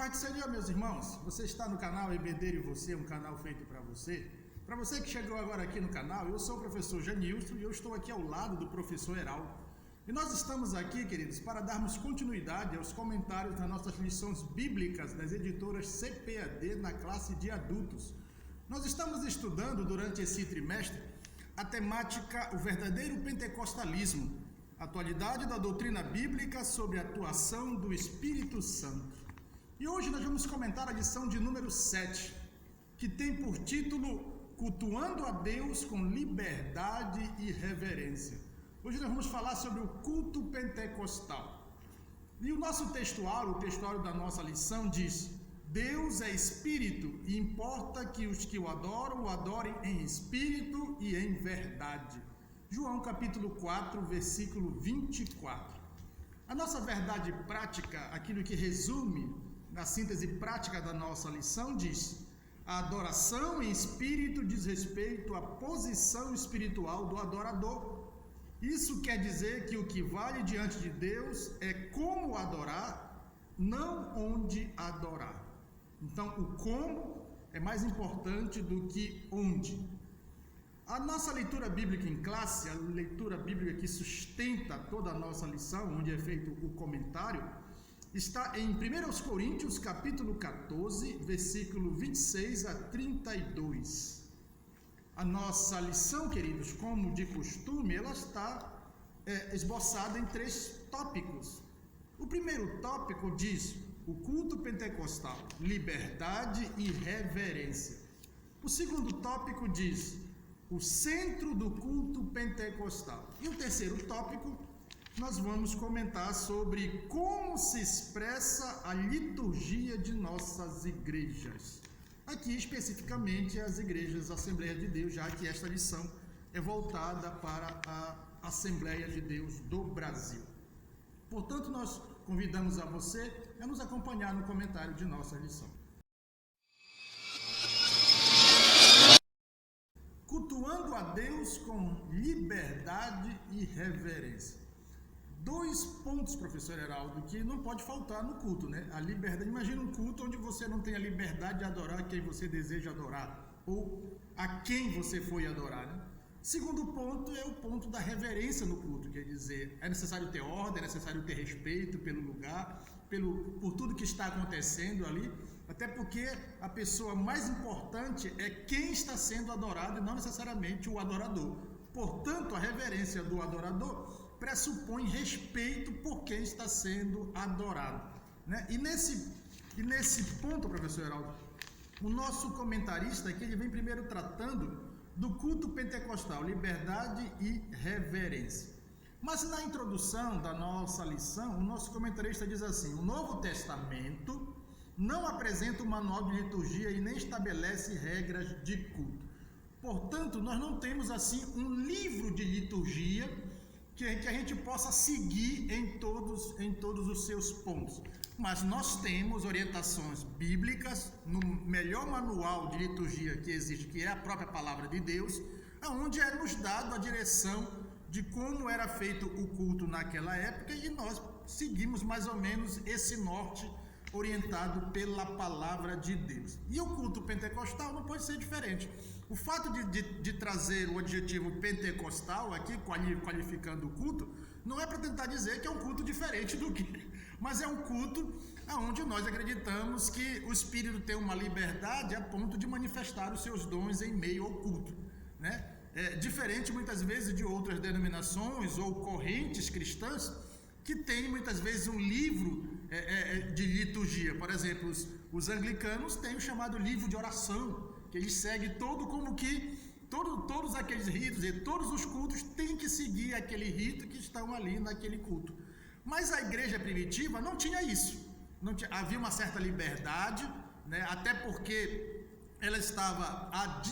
paz do Senhor, meus irmãos. Você está no canal EBD e Você, um canal feito para você. Para você que chegou agora aqui no canal, eu sou o professor Janilson e eu estou aqui ao lado do professor Heraldo. E nós estamos aqui, queridos, para darmos continuidade aos comentários das nossas lições bíblicas das editoras CPAD na classe de adultos. Nós estamos estudando durante esse trimestre a temática O Verdadeiro Pentecostalismo, atualidade da doutrina bíblica sobre a atuação do Espírito Santo. E hoje nós vamos comentar a lição de número 7, que tem por título Cultuando a Deus com Liberdade e Reverência. Hoje nós vamos falar sobre o culto pentecostal. E o nosso textuário, o textuário da nossa lição diz: Deus é Espírito e importa que os que o adorem em Espírito e em verdade. João capítulo 4, versículo 24. A nossa verdade prática, aquilo que resume na síntese prática da nossa lição, diz: a adoração em espírito diz respeito à posição espiritual do adorador. Isso quer dizer que o que vale diante de Deus é como adorar, não onde adorar. Então, o como é mais importante do que onde. A nossa leitura bíblica em classe, a leitura bíblica que sustenta toda a nossa lição, onde é feito o comentário, está em 1 Coríntios, capítulo 14, versículo 26 a 32. A nossa lição, queridos, como de costume, ela está esboçada em 3 tópicos. O primeiro tópico diz: o culto pentecostal, liberdade e reverência. O segundo tópico diz: o centro do culto pentecostal. E o terceiro tópico, nós vamos comentar sobre como se expressa a liturgia de nossas igrejas. Aqui, especificamente, as igrejas Assembleia de Deus, já que esta lição é voltada para a Assembleia de Deus do Brasil. Portanto, nós convidamos a você a nos acompanhar no comentário de nossa lição. Cultuando a Deus com liberdade e reverência. 2 pontos, professor Heraldo, que não pode faltar no culto, né? A liberdade. Imagina um culto onde você não tem a liberdade de adorar quem você deseja adorar, ou a quem você foi adorar, né? Segundo ponto é o ponto da reverência no culto, quer dizer, é necessário ter ordem, é necessário ter respeito pelo lugar, por tudo que está acontecendo ali, até porque a pessoa mais importante é quem está sendo adorado e não necessariamente o adorador. Portanto, a reverência do adorador pressupõe respeito por quem está sendo adorado, né? E nesse ponto, professor Heraldo, o nosso comentarista aqui, ele vem primeiro tratando do culto pentecostal, liberdade e reverência. Mas na introdução da nossa lição, o nosso comentarista diz assim: o Novo Testamento não apresenta um manual de liturgia e nem estabelece regras de culto. Portanto, nós não temos assim um livro de liturgia que a gente possa seguir em todos os seus pontos. Mas nós temos orientações bíblicas no melhor manual de liturgia que existe, que é a própria Palavra de Deus, onde é nos dado a direção de como era feito o culto naquela época, e nós seguimos mais ou menos esse norte orientado pela Palavra de Deus. E o culto pentecostal não pode ser diferente. O fato de trazer o adjetivo pentecostal aqui, qualificando o culto, não é para tentar dizer que é um culto diferente do que, mas é um culto onde nós acreditamos que o Espírito tem uma liberdade a ponto de manifestar os seus dons em meio ao culto, né? Diferente muitas vezes de outras denominações ou correntes cristãs que têm muitas vezes um livro de liturgia. Por exemplo, os anglicanos têm o chamado livro de oração, que eles seguem todos aqueles ritos, e todos os cultos têm que seguir aquele rito que estão ali naquele culto. Mas a igreja primitiva não tinha isso. Havia uma certa liberdade, né? Até porque ela estava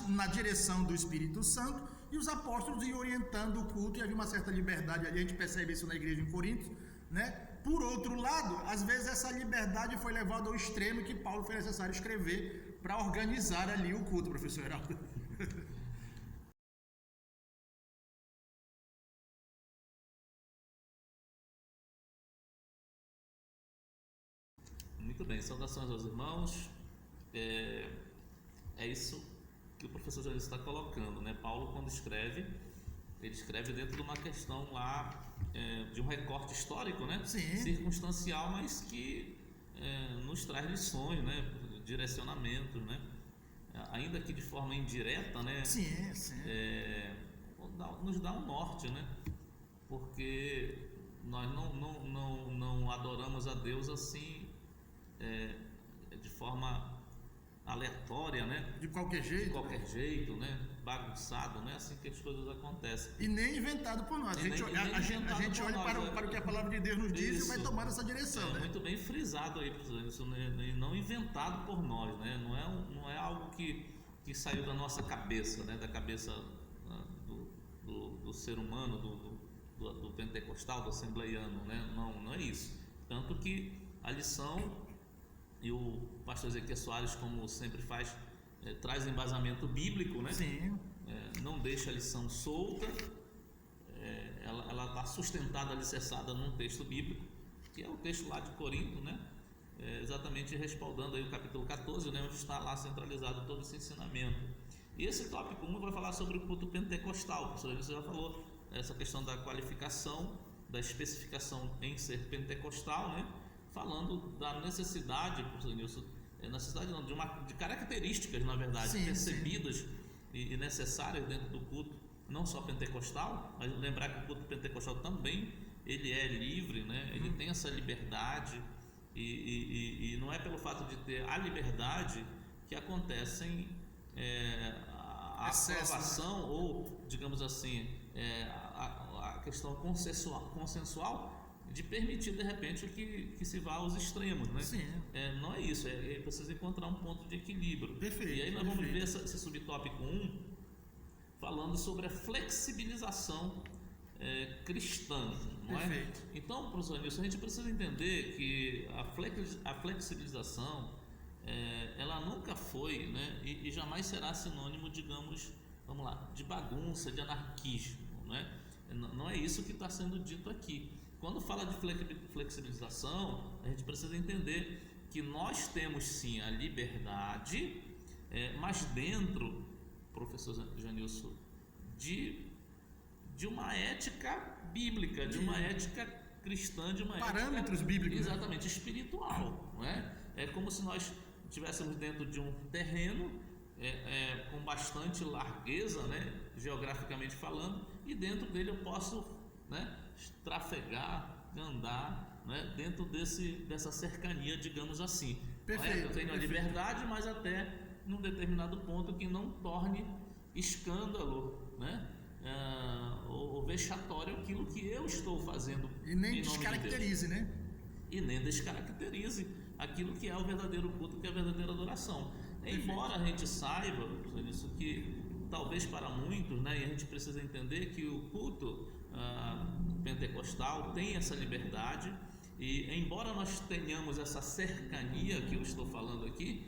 na direção do Espírito Santo, e os apóstolos iam orientando o culto, e havia uma certa liberdade ali. A gente percebe isso na igreja em Corinto, né? Por outro lado, às vezes essa liberdade foi levada ao extremo que Paulo foi necessário escrever para organizar ali o culto, professor Heraldo. Muito bem, saudações aos irmãos. É isso que o professor já está colocando, né? Paulo, quando escreve, ele escreve dentro de uma questão lá, de um recorte histórico, né? Sim. Circunstancial, mas que nos traz lições, né? Direcionamentos, né? Ainda que de forma indireta, né? Sim. Nos dá um norte, né? Porque nós não adoramos a Deus assim, de forma aleatória, né? De qualquer jeito. De qualquer jeito, né? Bagunçado, não é assim que as coisas acontecem. E nem inventado por nós. A gente olha para o que a palavra de Deus nos diz e vai tomar essa direção, né? Muito bem frisado aí, professor. Isso não inventado por nós, né? Não é algo que saiu da nossa cabeça, né? Da cabeça do ser humano, do pentecostal, do assembleiano, né? Não é isso. Tanto que a lição, e o pastor Ezequiel Soares, como sempre faz, traz embasamento bíblico, né? Sim. Não deixa a lição solta, ela está sustentada, alicerçada num texto bíblico, que é o texto lá de Corinto, né? Exatamente respaldando aí o capítulo 14, né? Onde está lá centralizado todo esse ensinamento. E esse tópico 1 vai falar sobre o culto pentecostal. Professor, você já falou essa questão da qualificação, da especificação em ser pentecostal, né? Falando da necessidade, professor Nilson, necessidade não, de características, na verdade, percebidas e necessárias dentro do culto, não só pentecostal, mas lembrar que o culto pentecostal também ele é livre, né? Ele tem essa liberdade e não é pelo fato de ter a liberdade que acontecem a aprovação, ou, digamos assim, a questão consensual de permitir de repente que se vá aos extremos, né? Sim. Não é isso, precisa encontrar um ponto de equilíbrio. Perfeito. E aí nós vamos ver esse subtópico 1 falando sobre a flexibilização cristã, não Perfeito. é? Então, professor Nilson, a gente precisa entender que a flexibilização ela nunca foi, né? E jamais será sinônimo, digamos, vamos lá, de bagunça, de anarquismo, né? Não é isso que está sendo dito aqui. Quando fala de flexibilização, a gente precisa entender que nós temos sim a liberdade, mas dentro, professor Janilson, de uma ética bíblica, de uma ética cristã, de uma parâmetros ética, bíblicos, exatamente, espiritual, não é? É como se nós estivéssemos dentro de um terreno com bastante largueza, né, geograficamente falando, e dentro dele eu posso, né, trafegar, andar, né, dentro dessa cercania, digamos assim. Perfeito, eu tenho a liberdade, mas até num determinado ponto que não torne escândalo, né, ou vexatório aquilo que eu estou fazendo. E nem descaracterize, né? E nem descaracterize aquilo que é o verdadeiro culto, que é a verdadeira adoração. Embora a gente saiba, isso que talvez para muitos, né, e a gente precisa entender que o culto pentecostal tem essa liberdade, e embora nós tenhamos essa cercania que eu estou falando aqui,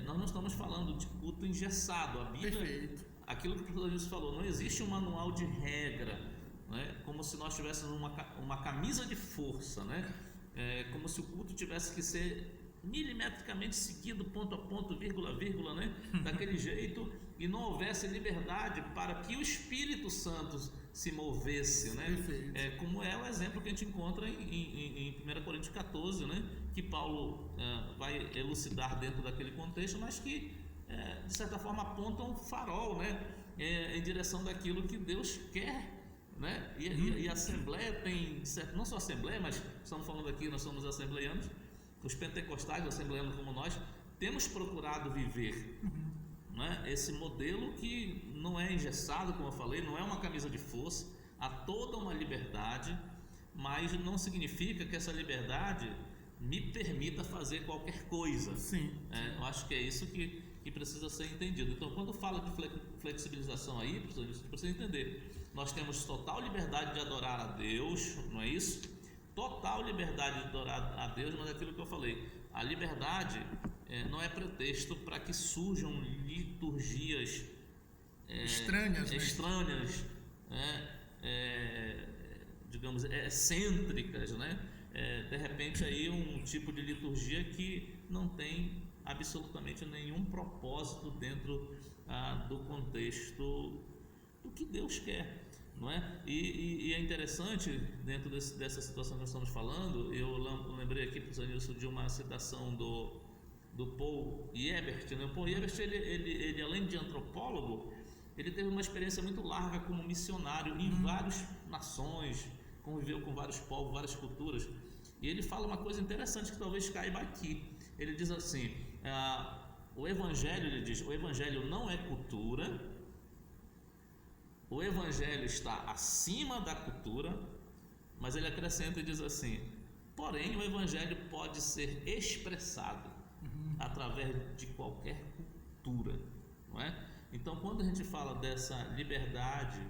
nós não estamos falando de culto engessado. A Bíblia, perfeito, aquilo que o professor Jesus falou, não existe um manual de regra, né, como se nós tivéssemos uma camisa de força, né, como se o culto tivesse que ser milimetricamente seguido, ponto a ponto, vírgula a vírgula, né, daquele jeito, e não houvesse liberdade para que o Espírito Santo se movesse, né? Como é o exemplo que a gente encontra em 1 Coríntios 14, né? Que Paulo vai elucidar dentro daquele contexto, mas que de certa forma aponta um farol, né? Em direção daquilo que Deus quer, né? E a Assembleia tem, não só a Assembleia, mas estamos falando aqui, nós somos assembleianos, os pentecostais, os assembleianos como nós, temos procurado viver, né, esse modelo que não é engessado, como eu falei, não é uma camisa de força, há toda uma liberdade, mas não significa que essa liberdade me permita fazer qualquer coisa. Sim. Eu acho que é isso que precisa ser entendido. Então, quando fala de flexibilização aí, você precisa entender, nós temos total liberdade de adorar a Deus, não é isso? Total liberdade de adorar a Deus, mas é aquilo que eu falei, a liberdade não é pretexto para que surjam liturgias estranhas, digamos, excêntricas, né? de repente aí um tipo de liturgia que não tem absolutamente nenhum propósito dentro do contexto do que Deus quer, não é? E é interessante, dentro dessa situação que nós estamos falando, eu lembrei aqui, professor Nilson, de uma citação do Paul Ebert, né? O Paul Ebert, ele além de antropólogo, ele teve uma experiência muito larga como missionário em várias nações, conviveu com vários povos, várias culturas, e ele fala uma coisa interessante que talvez caiba aqui. Ele diz assim, o evangelho não é cultura, o evangelho está acima da cultura, mas ele acrescenta e diz assim, porém o evangelho pode ser expressado através de qualquer cultura, não é? Então, quando a gente fala dessa liberdade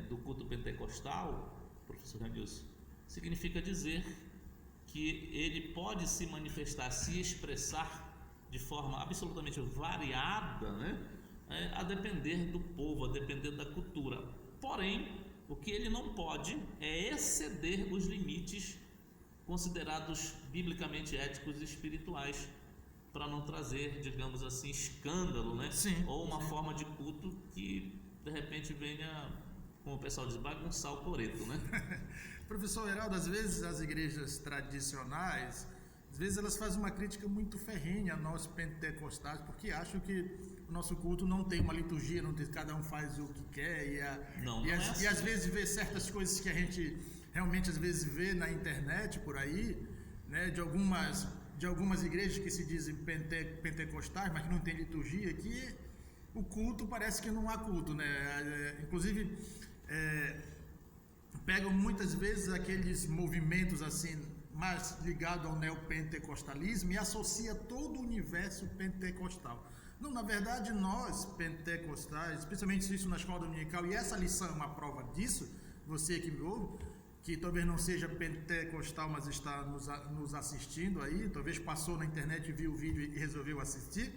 do culto pentecostal, professor Ranilson, significa dizer que ele pode se manifestar, se expressar de forma absolutamente variada, né? A depender do povo, a depender da cultura. Porém, o que ele não pode é exceder os limites considerados biblicamente éticos e espirituais, para não trazer, digamos assim, escândalo, né? Sim, ou uma sim. forma de culto que de repente venha, como o pessoal diz, bagunçar o coreto, né? Professor Heraldo, às vezes as igrejas tradicionais, às vezes elas fazem uma crítica muito ferrenha a nós pentecostais, porque acham que o nosso culto não tem uma liturgia, não tem, cada um faz o que quer, e às vezes vê certas coisas que a gente realmente às vezes vê na internet por aí, né, de algumas igrejas que se dizem pentecostais, mas que não tem liturgia, que o culto parece que não há culto, né? Inclusive pegam muitas vezes aqueles movimentos assim mais ligados ao neopentecostalismo e associa todo o universo pentecostal. Não, na verdade nós pentecostais, especialmente isso na escola dominical, e essa lição é uma prova disso, você que me ouve, que talvez não seja pentecostal, mas está nos assistindo aí, talvez passou na internet, viu o vídeo e resolveu assistir,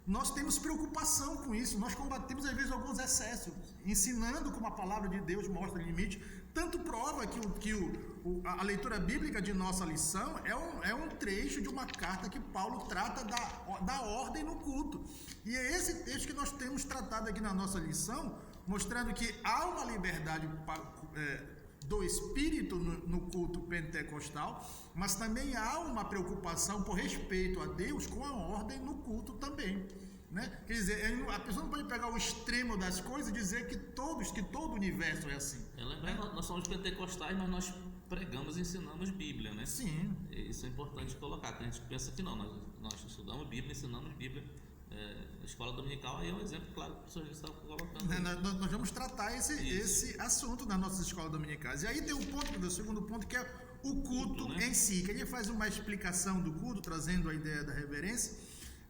nós temos preocupação com isso, nós combatemos às vezes alguns excessos, ensinando como a palavra de Deus mostra o limite, tanto prova que a leitura bíblica de nossa lição é um trecho de uma carta que Paulo trata da ordem no culto, e é esse texto que nós temos tratado aqui na nossa lição, mostrando que há uma liberdade do Espírito no culto pentecostal, mas também há uma preocupação por respeito a Deus com a ordem no culto também, né? Quer dizer, a pessoa não pode pegar o extremo das coisas e dizer que todo o universo é assim. Nós somos pentecostais, mas nós pregamos e ensinamos Bíblia, né? Sim. Isso é importante colocar. Tem gente que pensa que não, nós estudamos Bíblia, ensinamos Bíblia. A escola dominical aí é um exemplo claro que o professor está colocando. Nós vamos tratar esse assunto nas nossas escolas dominicais. E aí tem o segundo ponto, que é o culto, né, em si, que ele faz uma explicação do culto, trazendo a ideia da reverência,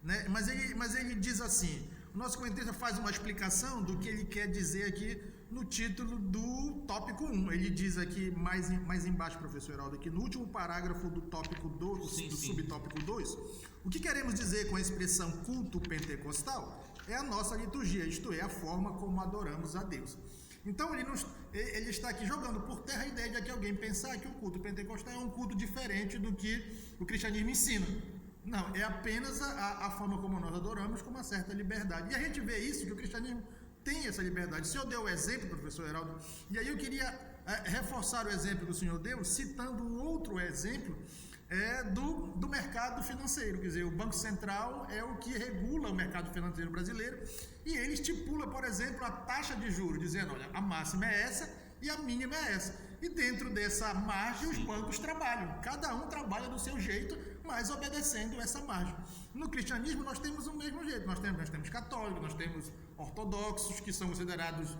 né? Mas ele diz assim, o nosso comentarista faz uma explicação do que ele quer dizer aqui no título do tópico 1. Ele diz aqui mais embaixo, professor Heraldo, aqui no último parágrafo do tópico 2, subtópico 2, o que queremos dizer com a expressão culto pentecostal é a nossa liturgia, isto é, a forma como adoramos a Deus. Então ele está aqui jogando por terra a ideia de que alguém pensar que o culto pentecostal é um culto diferente do que o cristianismo ensina. Não, é apenas a forma como nós adoramos, com uma certa liberdade. E a gente vê isso, que o cristianismo tem essa liberdade. O senhor deu o exemplo, professor Heraldo, e aí eu queria reforçar o exemplo que o senhor deu, citando um outro exemplo do mercado financeiro. Quer dizer, o Banco Central é o que regula o mercado financeiro brasileiro, e ele estipula, por exemplo, a taxa de juros, dizendo, olha, a máxima é essa e a mínima é essa. E dentro dessa margem os bancos trabalham, cada um trabalha do seu jeito, mas obedecendo essa margem. No cristianismo nós temos o mesmo jeito, nós temos católicos, nós temos ortodoxos, que são considerados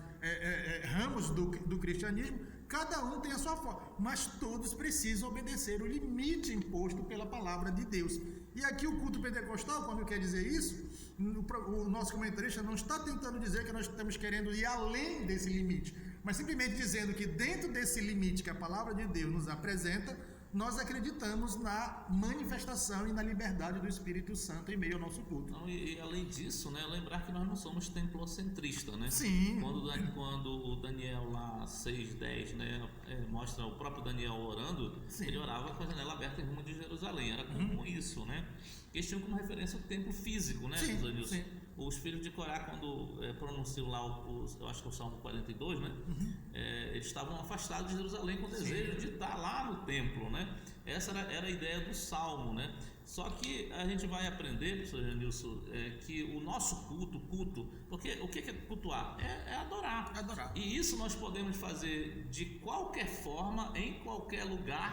ramos do cristianismo, cada um tem a sua forma, mas todos precisam obedecer o limite imposto pela palavra de Deus. E aqui o culto pentecostal, quando quer dizer isso, o nosso comentarista não está tentando dizer que nós estamos querendo ir além desse limite, mas simplesmente dizendo que dentro desse limite que a palavra de Deus nos apresenta, nós acreditamos na manifestação e na liberdade do Espírito Santo em meio ao nosso culto. Não, e além disso, né, lembrar que nós não somos templocentristas, né? Sim. Quando o Daniel lá 6:10, né, mostra o próprio Daniel orando, Sim. ele orava com a janela aberta em rumo de Jerusalém. Era comum isso, né? Eles tinham como referência o templo físico, né? Sim. Os filhos de Corá, quando pronunciam lá, eu acho que é o Salmo 42, né? Eles estavam afastados de Jerusalém com o desejo de estar lá no templo, né? Essa era a ideia do Salmo, né? Só que a gente vai aprender, professor Janilson, que o nosso culto, porque o que é cultuar? É adorar. Adorar. E isso nós podemos fazer de qualquer forma, em qualquer lugar,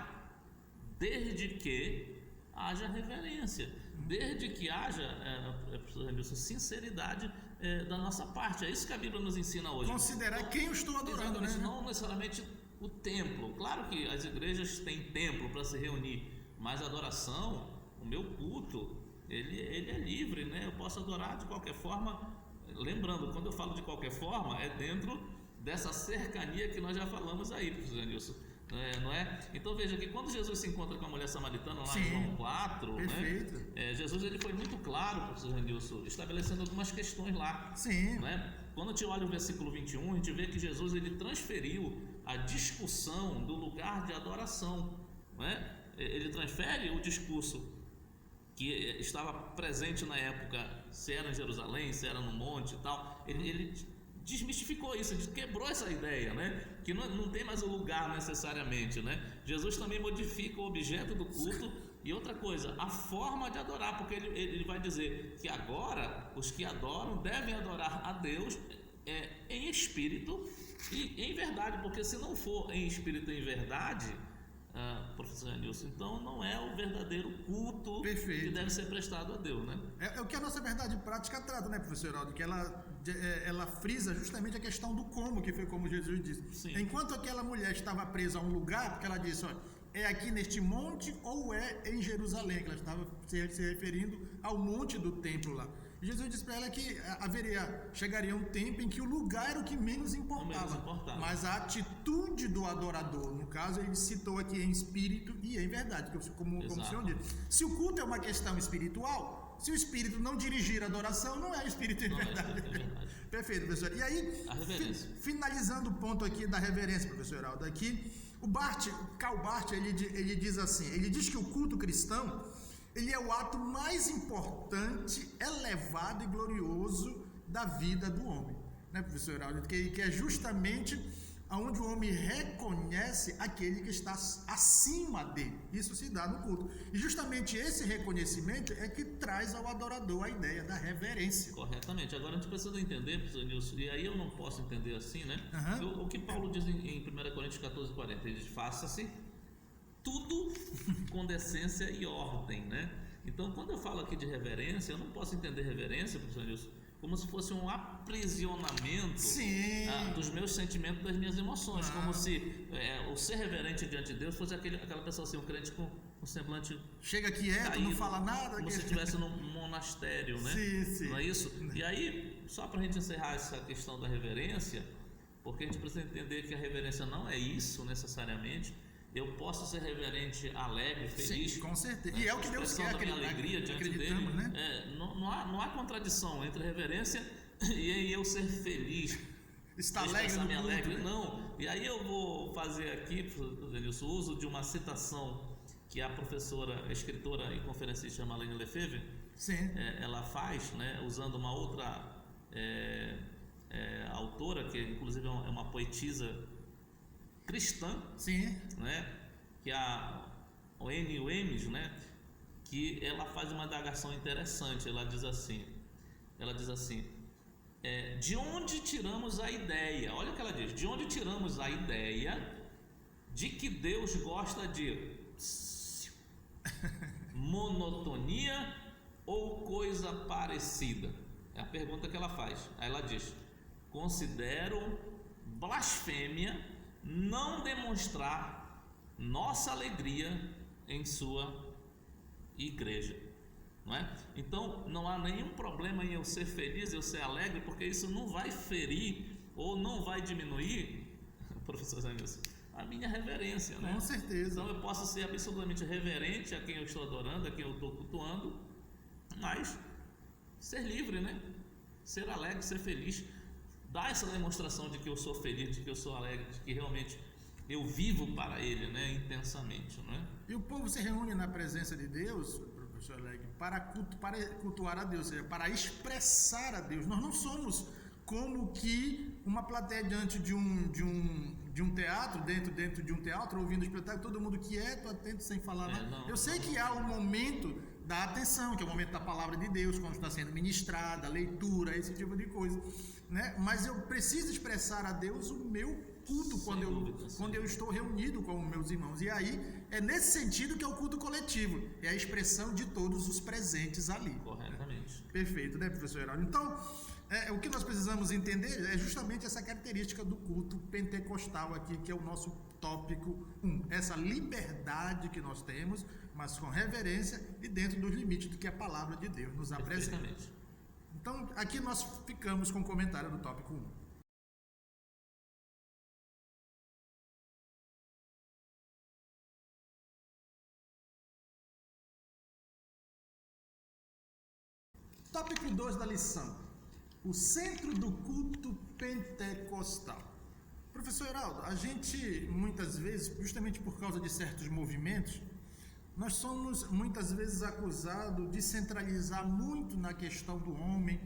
desde que haja reverência. Desde que haja, professor Janilson, sinceridade da nossa parte. É isso que a Bíblia nos ensina hoje. Considerar quem eu estou adorando, né? Não necessariamente o templo. Claro que as igrejas têm templo para se reunir, mas a adoração, o meu culto, ele é livre, né? Eu posso adorar de qualquer forma. Lembrando, quando eu falo de qualquer forma, é dentro dessa cercania que nós já falamos aí, professor Janilson. Não é? Então veja que quando Jesus se encontra com a mulher samaritana lá em João 4, né? Jesus ele foi muito claro, professor Janilson, estabelecendo algumas questões lá. Sim. Né? Quando a gente olha o versículo 21, a gente vê que Jesus ele transferiu a discussão do lugar de adoração. Né? Ele transfere o discurso que estava presente na época, se era em Jerusalém, se era no monte e tal, ele desmistificou isso, quebrou essa ideia, né? Que não tem mais o lugar necessariamente, né? Jesus também modifica o objeto do culto e outra coisa, a forma de adorar, porque ele vai dizer que agora os que adoram devem adorar a Deus em espírito e em verdade, porque se não for em espírito e em verdade, professor Janilson, então não é o verdadeiro culto que deve ser prestado a Deus, né? É o que a nossa verdade prática trata, né, professor Heraldo? Que ela frisa justamente a questão do como, que foi como Jesus disse. Sim. Enquanto aquela mulher estava presa a um lugar, porque ela disse, olha, é aqui neste monte ou é em Jerusalém, que ela estava se referindo ao monte do templo lá. E Jesus disse para ela que chegaria um tempo em que o lugar era o que menos importava, mas a atitude do adorador, no caso ele citou aqui em espírito e em verdade, como o senhor disse. Se o culto é uma questão espiritual, se o espírito não dirigir a adoração, não é espírito em verdade. Perfeito, professor. E aí, finalizando o ponto aqui da reverência, professor Heraldo, aqui o Karl Barth, ele diz assim, ele diz que o culto cristão ele é o ato mais importante, elevado e glorioso da vida do homem, né, professor Heraldo? Que é justamente onde o homem reconhece aquele que está acima dele. Isso se dá no culto. E justamente esse reconhecimento é que traz ao adorador a ideia da reverência. Corretamente. Agora a gente precisa entender, professor Nilson, e aí eu não posso entender assim, né? O que Paulo diz em 1 Coríntios 14:40, ele diz, faça-se tudo com decência e ordem, né? Então, quando eu falo aqui de reverência, eu não posso entender reverência, professor Nilson, como se fosse um aprisionamento dos meus sentimentos, das minhas emoções, como se o ser reverente diante de Deus fosse aquela pessoa assim, um crente com um semblante chega quieto, caído, não fala nada, como se estivesse num monastério, né? Sim. Não é isso? E aí, só para a gente encerrar essa questão da reverência, porque a gente precisa entender que a reverência não é isso necessariamente. Eu posso ser reverente, alegre, feliz. Sim, com certeza. E é o que Deus quer, a minha alegria diante dele. Né? Não há contradição entre reverência e eu ser feliz. Está alegre. Não. E aí eu vou fazer aqui, Denilson, uso de uma citação que a professora, a escritora e conferencista Marlene Lefebvre, ela faz, né, usando uma outra autora, que inclusive é uma poetisa cristã, né, que é a Anne Williams, né, que ela faz uma indagação interessante. Ela diz assim, de onde tiramos a ideia? Olha o que ela diz: de onde tiramos a ideia de que Deus gosta de monotonia ou coisa parecida? É a pergunta que ela faz. Aí ela diz: considero blasfêmia não demonstrar nossa alegria em sua igreja, não é? Então não há nenhum problema em eu ser feliz, eu ser alegre, porque isso não vai ferir ou não vai diminuir, professor Zanilson, a minha reverência, né? Com certeza. Então eu posso ser absolutamente reverente a quem eu estou adorando, a quem eu estou cultuando, mas ser livre, né? Ser alegre, ser feliz, dar essa demonstração de que eu sou feliz, de que eu sou alegre, de que realmente eu vivo para Ele, né? Intensamente, né? E o povo se reúne na presença de Deus, professor Alegre, para cultuar a Deus, ou seja, para expressar a Deus. Nós não somos como que uma plateia diante de um teatro, dentro de um teatro, ouvindo o espetáculo, todo mundo quieto, atento, sem falar nada. Eu sei que há um momento da atenção, que é o momento da palavra de Deus, quando está sendo ministrada, leitura, esse tipo de coisa, né? Mas eu preciso expressar a Deus o meu culto quando eu estou reunido com os meus irmãos. E aí é nesse sentido que é o culto coletivo, é a expressão de todos os presentes ali. Corretamente. Perfeito, né, professor Heraldo? Então, o que nós precisamos entender é justamente essa característica do culto pentecostal aqui, que é o nosso tópico 1. Essa liberdade que nós temos, mas com reverência e dentro dos limites do que a palavra de Deus nos apresenta. Então, aqui nós ficamos com o comentário do tópico 1. Tópico 2 da lição. O centro do culto pentecostal. Professor Heraldo, a gente muitas vezes, justamente por causa de certos movimentos, nós somos muitas vezes acusados de centralizar muito na questão do homem,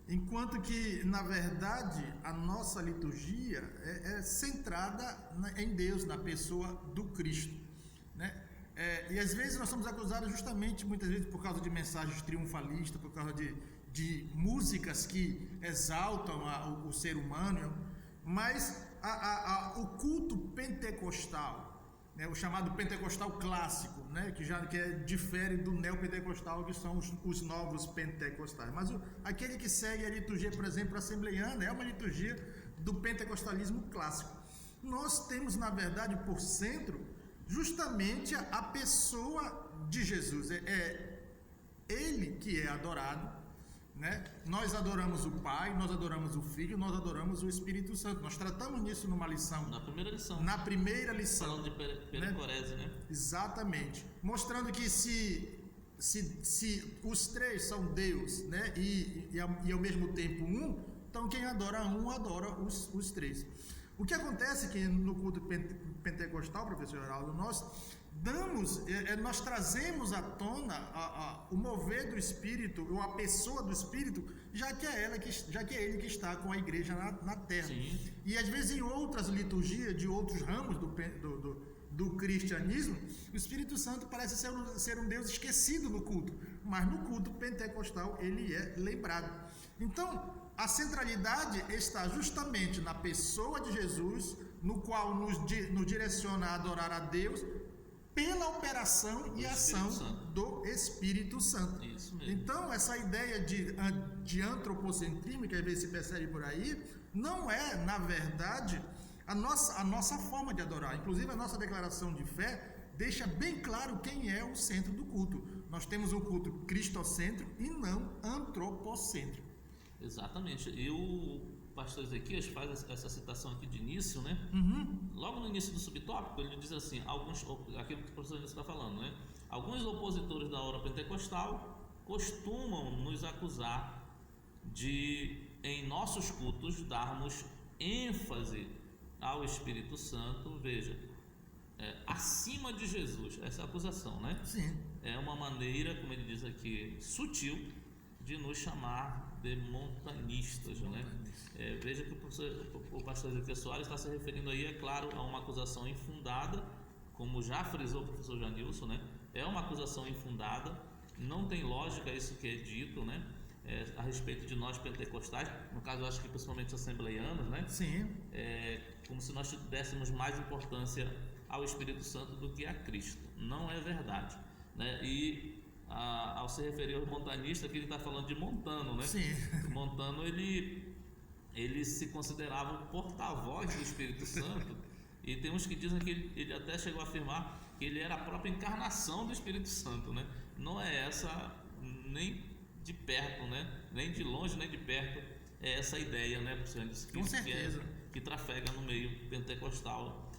enquanto que, na verdade, a nossa liturgia é centrada em Deus, na pessoa do Cristo, né? E às vezes nós somos acusados justamente, muitas vezes, por causa de mensagens triunfalistas, por causa de músicas que exaltam o ser humano, mas o culto pentecostal, né, o chamado pentecostal clássico, né, que difere do neopentecostal, que são os novos pentecostais. Mas aquele que segue a liturgia, por exemplo, assembleiana, é uma liturgia do pentecostalismo clássico. Nós temos, na verdade, por centro, justamente a pessoa de Jesus. É Ele que é adorado, né? Nós adoramos o Pai, nós adoramos o Filho, nós adoramos o Espírito Santo. Nós tratamos nisso numa lição. Na primeira lição. Falando de pericorese, né? Exatamente. Mostrando que se os três são Deus, né? E ao mesmo tempo um, então quem adora um, adora os três. O que acontece é que no culto pentecostal, professor Heraldo, nós trazemos à tona o mover do Espírito, ou a pessoa do Espírito, já que é ele que está com a igreja na terra. Sim. E às vezes em outras liturgias, de outros ramos do cristianismo, o Espírito Santo parece ser um Deus esquecido no culto, mas no culto pentecostal ele é lembrado. Então, a centralidade está justamente na pessoa de Jesus, no qual nos direciona a adorar a Deus pela operação e ação do Espírito Santo. Isso mesmo. Então, essa ideia de antropocentrismo, que às vezes se percebe por aí, não é, na verdade, a nossa forma de adorar. Inclusive, a nossa declaração de fé deixa bem claro quem é o centro do culto. Nós temos um culto cristocêntrico e não antropocêntrico. Exatamente. E o pastor Ezequias faz essa citação aqui de início, né? Uhum. Logo no início do subtópico, ele diz assim, aquilo que o professor está falando, né? Alguns opositores da hora pentecostal costumam nos acusar de, em nossos cultos, darmos ênfase ao Espírito Santo, veja, acima de Jesus, essa é a acusação, né? Sim. É uma maneira, como ele diz aqui, sutil, de nos chamar de montanistas, né? Veja que o pastor Ezequias Soares está se referindo aí, é claro, a uma acusação infundada, como já frisou o professor Janilson, né? É uma acusação infundada, não tem lógica isso que é dito, né? A respeito de nós pentecostais, no caso eu acho que principalmente assembleianos, né? Sim. Como se nós dessemos mais importância ao Espírito Santo do que a Cristo. Não é verdade, né? E ao se referir ao montanista, que ele está falando de Montano, né? Sim. Montano, ele se considerava o porta-voz do Espírito Santo, e tem uns que dizem que ele até chegou a afirmar que ele era a própria encarnação do Espírito Santo, né? Não é essa nem de perto, né? Nem de longe, nem de perto é essa ideia, né? Com certeza. Que que trafega no meio pentecostal,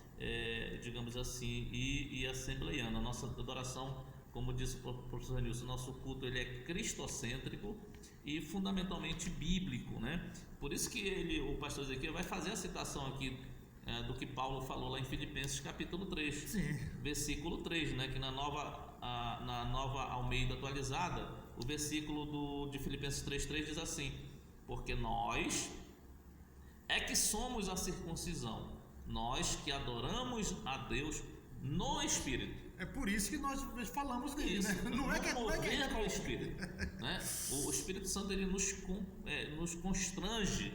digamos assim, e assembleiana. Nossa adoração, como disse o professor Nilson, nosso culto ele é cristocêntrico e fundamentalmente bíblico, né? Por isso que o pastor Ezequiel vai fazer a citação aqui do que Paulo falou lá em Filipenses capítulo 3, Sim. versículo 3, né? Que na nova Almeida atualizada, o versículo de Filipenses 3:3 diz assim: porque nós é que somos a circuncisão, nós que adoramos a Deus no Espírito. É por isso que nós falamos dele, Isso, né? Não é que mover do Espírito, né? O Espírito Santo ele nos constrange,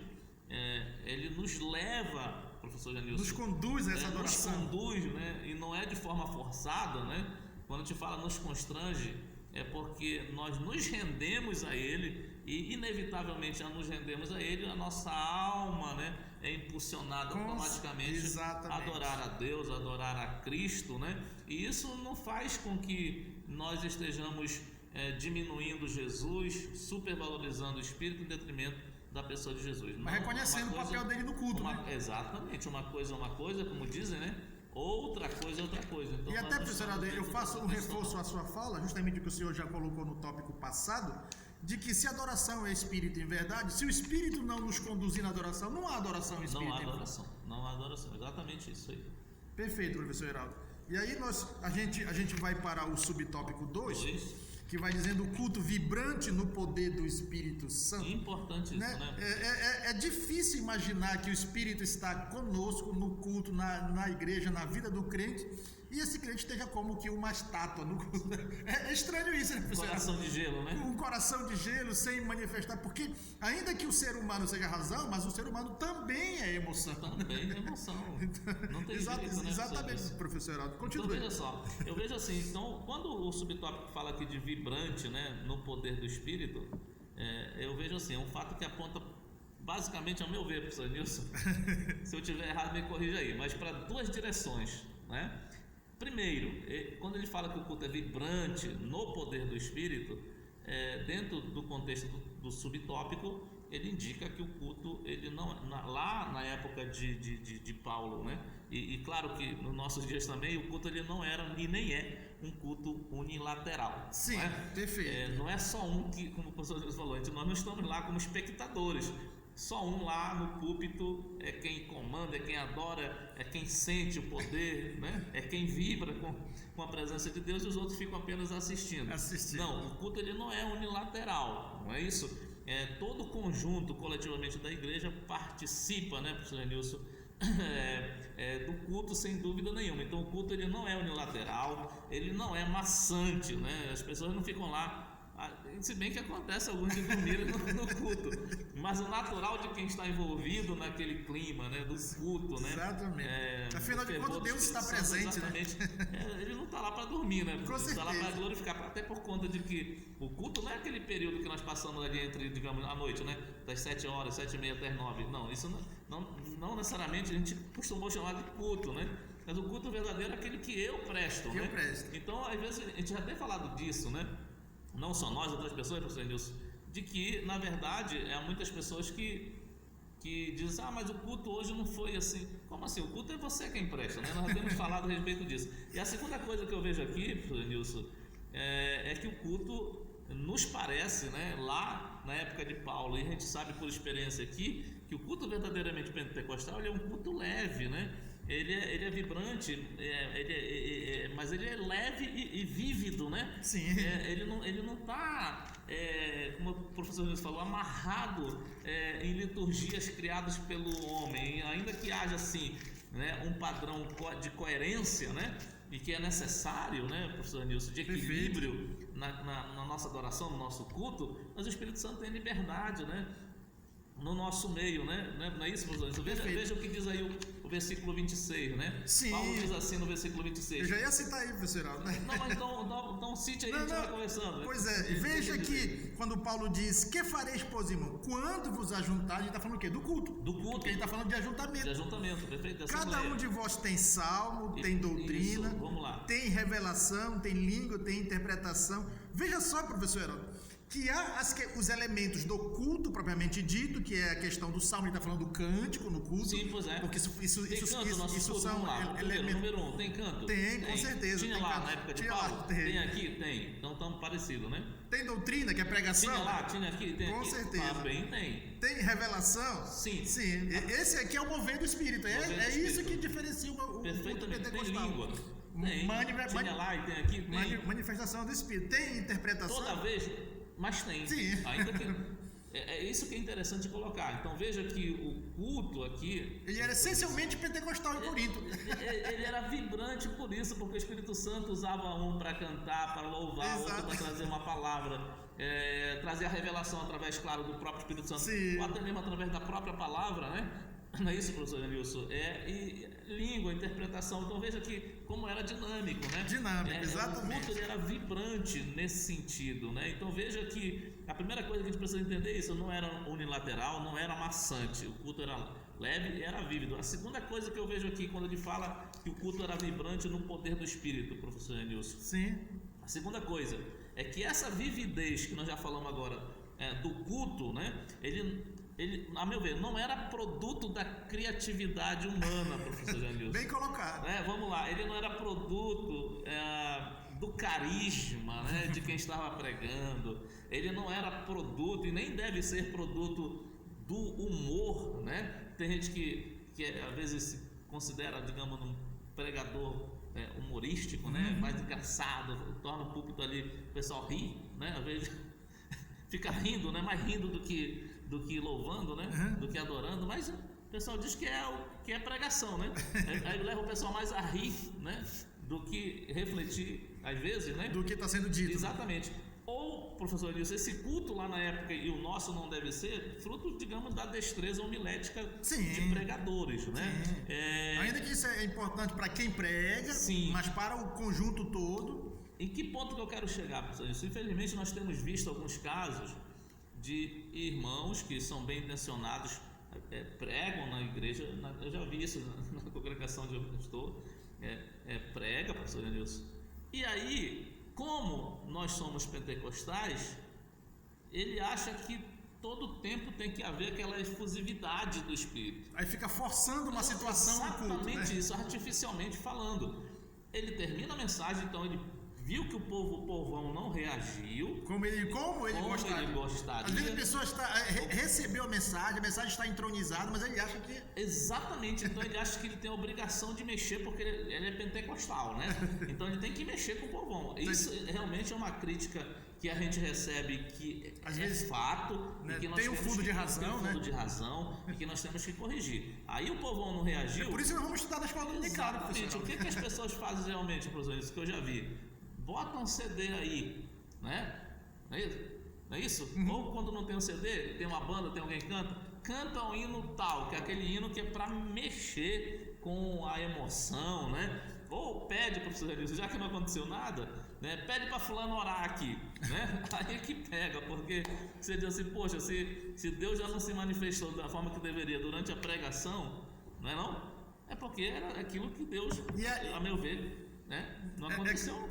ele nos leva, professor Janilson, nos conduz a essa adoração. Nos conduz, né? E não é de forma forçada, né? Quando a gente fala nos constrange, é porque nós nos rendemos a Ele e inevitavelmente ao nos rendemos a Ele, a nossa alma, né, é impulsionada automaticamente a adorar a Deus, a adorar a Cristo, né? E isso não faz com que nós estejamos diminuindo Jesus, supervalorizando o Espírito em detrimento da pessoa de Jesus. Mas reconhecendo o papel dele no culto, né? Exatamente, uma coisa é uma coisa, como dizem, né? Outra coisa é outra coisa. Então, e até, professor Alder, eu faço um reforço à sua fala, justamente o que o senhor já colocou no tópico passado, de que se a adoração é espírito em verdade, se o espírito não nos conduzir na adoração, não há adoração em espírito. Não há adoração, exatamente isso aí. Perfeito, professor Heraldo. E aí a gente vai para o subtópico 2, que vai dizendo o culto vibrante no poder do Espírito Santo. Importante né? Isso, né? É difícil imaginar que o Espírito está conosco no culto, na igreja, na vida do crente, e esse crente esteja como que uma estátua no culto. É estranho isso, né, professor? Um coração de gelo, né? Um coração de gelo sem manifestar, porque ainda que o ser humano seja razão, mas o ser humano também é emoção. Também é emoção. Não tem jeito, né? Exatamente, professor Heraldo. Continue. Então, veja só, eu vejo assim, então, quando o subtópico fala aqui de vibrante, né, no poder do Espírito, eu vejo assim, é um fato que aponta basicamente, ao meu ver, professor Nilson, se eu estiver errado me corrija aí, mas para duas direções, né? Primeiro, quando ele fala que o culto é vibrante no poder do Espírito, dentro do contexto do subtópico, ele indica que o culto, ele não, lá na época de Paulo, né? E claro que nos nossos dias também, o culto ele não era e nem é um culto unilateral. Sim, né? Perfeito. Não é só um que, como o professor Jesus falou, nós não estamos lá como espectadores. Só um lá no púlpito é quem comanda, é quem adora, é quem sente o poder, né? É quem vibra com a presença de Deus, e os outros ficam apenas assistindo. Não, o culto ele não é unilateral, não é isso? Todo o conjunto coletivamente da igreja participa, né, professor Nilson, do culto sem dúvida nenhuma. Então o culto ele não é unilateral, ele não é maçante, né? As pessoas não ficam lá. Se bem que acontece alguns de dormirem no culto, mas o natural de quem está envolvido naquele clima, né, do culto, né? Exatamente. Afinal de contas, Deus está presente, exatamente, né? Ele não está lá para dormir, né? Ele está lá para glorificar, até por conta de que o culto não é aquele período que nós passamos ali entre, digamos, à noite, né? Das 7 horas, 7h30 até as 9. Não, isso não necessariamente a gente costumou chamar de culto, né? Mas o culto verdadeiro é aquele que eu presto, né? Então, às vezes, a gente já tem falado disso, né? Não só nós, outras pessoas, professor Nilson, de que, na verdade, há muitas pessoas que dizem, mas o culto hoje não foi assim. Como assim? O culto é você quem presta, né? Nós já temos falado a respeito disso. E a segunda coisa que eu vejo aqui, professor Nilson, é que o culto nos parece, né, lá na época de Paulo, e a gente sabe por experiência aqui, que o culto verdadeiramente pentecostal ele é um culto leve, né? Ele é vibrante, mas ele é leve e vívido, né? Sim. Ele não está, como o professor Jesus falou, amarrado em liturgias criadas pelo homem, ainda que haja assim, né, um padrão de coerência, né? E que é necessário, né, professor Nilson, de equilíbrio na nossa adoração, no nosso culto, mas o Espírito Santo tem liberdade, né? No nosso meio, né? Não é isso, professor? Veja o que diz aí o versículo 26, né? Sim. Paulo diz assim no versículo 26. Eu já ia citar aí, professor Aldo, né? Não, mas então cite aí, a gente vai conversando. Né? Pois é, veja que quando Paulo diz, que fareis, pois, irmão? Quando vos ajuntar, ele está falando o quê? Do culto. Do culto. Porque ele está falando de ajuntamento. De ajuntamento, perfeito. Cada um de vós tem salmo, tem doutrina, vamos lá. Tem revelação, tem língua, tem interpretação. Veja só, professor Heraldo, que há os elementos do culto propriamente dito, que é a questão do salmo, ele está falando do cântico no culto. Sim, pois é. Porque isso são elementos. Número 1, tem canto? Tem, com certeza. Tinha tem lá canto. na época de Tinha Paulo? lá, Tem aqui? Tem. Então estamos parecidos, né? Tem doutrina, que é pregação? Tinha lá, tinha aqui, tem com aqui. certeza. Também tem. Tem revelação? Sim. Sim. Esse aqui é o mover do Espírito. É isso que diferencia o culto Perfeitamente. Tem pentecostal. língua. Tem. Tinha lá e tem aqui? Tem. Manifestação do Espírito. Tem interpretação? Toda vez, mas tem. Sim. Ainda que... É isso que é interessante colocar. Então veja que o culto aqui... Ele era essencialmente pentecostal em Corinto. Ele era vibrante por isso, porque o Espírito Santo usava um para cantar, para louvar, Exato. outro para trazer uma palavra, trazer a revelação através, claro, do próprio Espírito Santo, Sim. ou até mesmo através da própria palavra, né? Não é isso, professor Nilson? E língua, interpretação. Então veja que como era dinâmico, né? Dinâmico, exatamente. O culto ele era vibrante nesse sentido, né? Então veja que a primeira coisa que a gente precisa entender é isso, não era unilateral, não era maçante. O culto era leve e era vívido. A segunda coisa que eu vejo aqui quando ele fala que o culto era vibrante no poder do Espírito, professor Nilson. Sim. A segunda coisa é que essa vividez que nós já falamos agora do culto, né? Ele, a meu ver, não era produto da criatividade humana, professor Janilson. Bem colocado. Vamos lá, ele não era produto do carisma, né, de quem estava pregando. Ele não era produto e nem deve ser produto do humor, né? Tem gente que às vezes se considera, digamos, um pregador humorístico, né? Mais engraçado, torna o púlpito ali, o pessoal ri, né? Às vezes fica rindo, né? Mais rindo do que louvando, né? Do que adorando, mas o pessoal diz que é pregação, né? Aí leva o pessoal mais a rir, né? Do que refletir, às vezes, né? Do que está sendo dito. Exatamente. Ou, professor Nilson, esse culto lá na época, e o nosso não deve ser, fruto, digamos, da destreza homilética de pregadores, né? Ainda que isso é importante para quem prega, sim, mas para o conjunto todo. Em que ponto que eu quero chegar, professor Nilson? Infelizmente, nós temos visto alguns casos de irmãos que são bem intencionados, pregam na igreja, eu já vi isso na congregação onde eu estou, prega, professor Nilson. E aí, como nós somos pentecostais, ele acha que todo tempo tem que haver aquela efusividade do Espírito. Aí fica forçando uma situação no culto, exatamente, né? isso, artificialmente falando. Ele termina a mensagem, então ele viu que o povão não reagiu como ele gostaria. Às vezes a pessoa recebeu a mensagem está entronizada, mas ele acha que... Exatamente, então ele acha que ele tem a obrigação de mexer porque ele é pentecostal, né? Então ele tem que mexer com o povão. Isso realmente é uma crítica que a gente recebe, que às vezes fato, né? E que nós tem um fundo de razão, tem um fundo de razão e que nós temos que corrigir. Aí o povão não reagiu. Por isso nós vamos estudar na escola dominical. Exatamente. O que as pessoas fazem realmente, professor? Isso que eu já vi. Bota um CD aí, né? Não é isso? Ou quando não tem um CD, tem uma banda, tem alguém que canta um hino tal, que é aquele hino que é para mexer com a emoção, né? Ou pede, professor Elísio, já que não aconteceu nada, né? Pede para fulano orar aqui, né? Aí é que pega, porque você diz assim, poxa, se Deus já não se manifestou da forma que deveria durante a pregação, não é não? É porque era aquilo que Deus, a meu ver, né? Não aconteceu.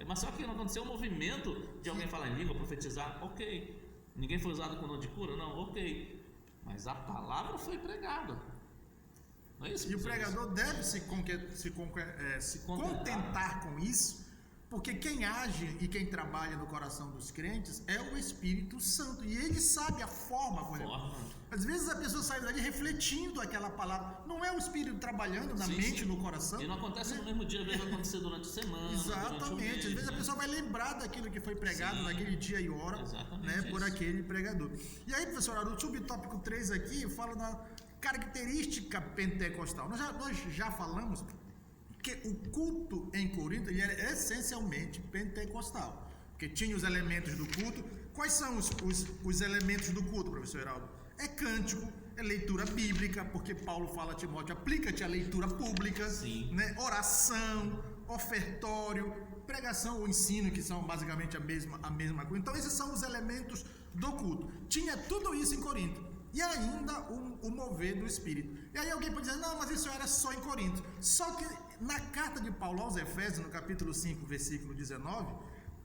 Mas só que não aconteceu o movimento de alguém falar em língua, profetizar, ok. Ninguém foi usado com dom de cura, não, ok. Mas a palavra foi pregada. Não é isso? E o pregador deve se contentar com isso, porque quem age e quem trabalha no coração dos crentes é o Espírito Santo, e ele sabe a forma como às vezes a pessoa sai dali refletindo aquela palavra, não é o Espírito trabalhando na mente, no coração. E não acontece no mesmo dia, às vezes vai acontecer durante a semana. Exatamente, às vezes a pessoa vai lembrar daquilo que foi pregado naquele dia e hora, né, por aquele pregador. E aí, professor Haroldo, o subtópico 3 aqui fala da característica pentecostal. Nós já falamos que o culto em Corinto ele era essencialmente pentecostal, porque tinha os elementos do culto. Quais são os elementos do culto, professor Heraldo? É cântico, é leitura bíblica, porque Paulo fala a Timóteo, aplica-te à leitura pública, né? Oração, ofertório, pregação ou ensino, que são basicamente a mesma coisa. Então esses são os elementos do culto. Tinha tudo isso em Corinto. E ainda o mover do Espírito. E aí alguém pode dizer, não, mas isso era só em Corinto. Só que na carta de Paulo aos Efésios, no capítulo 5, versículo 19,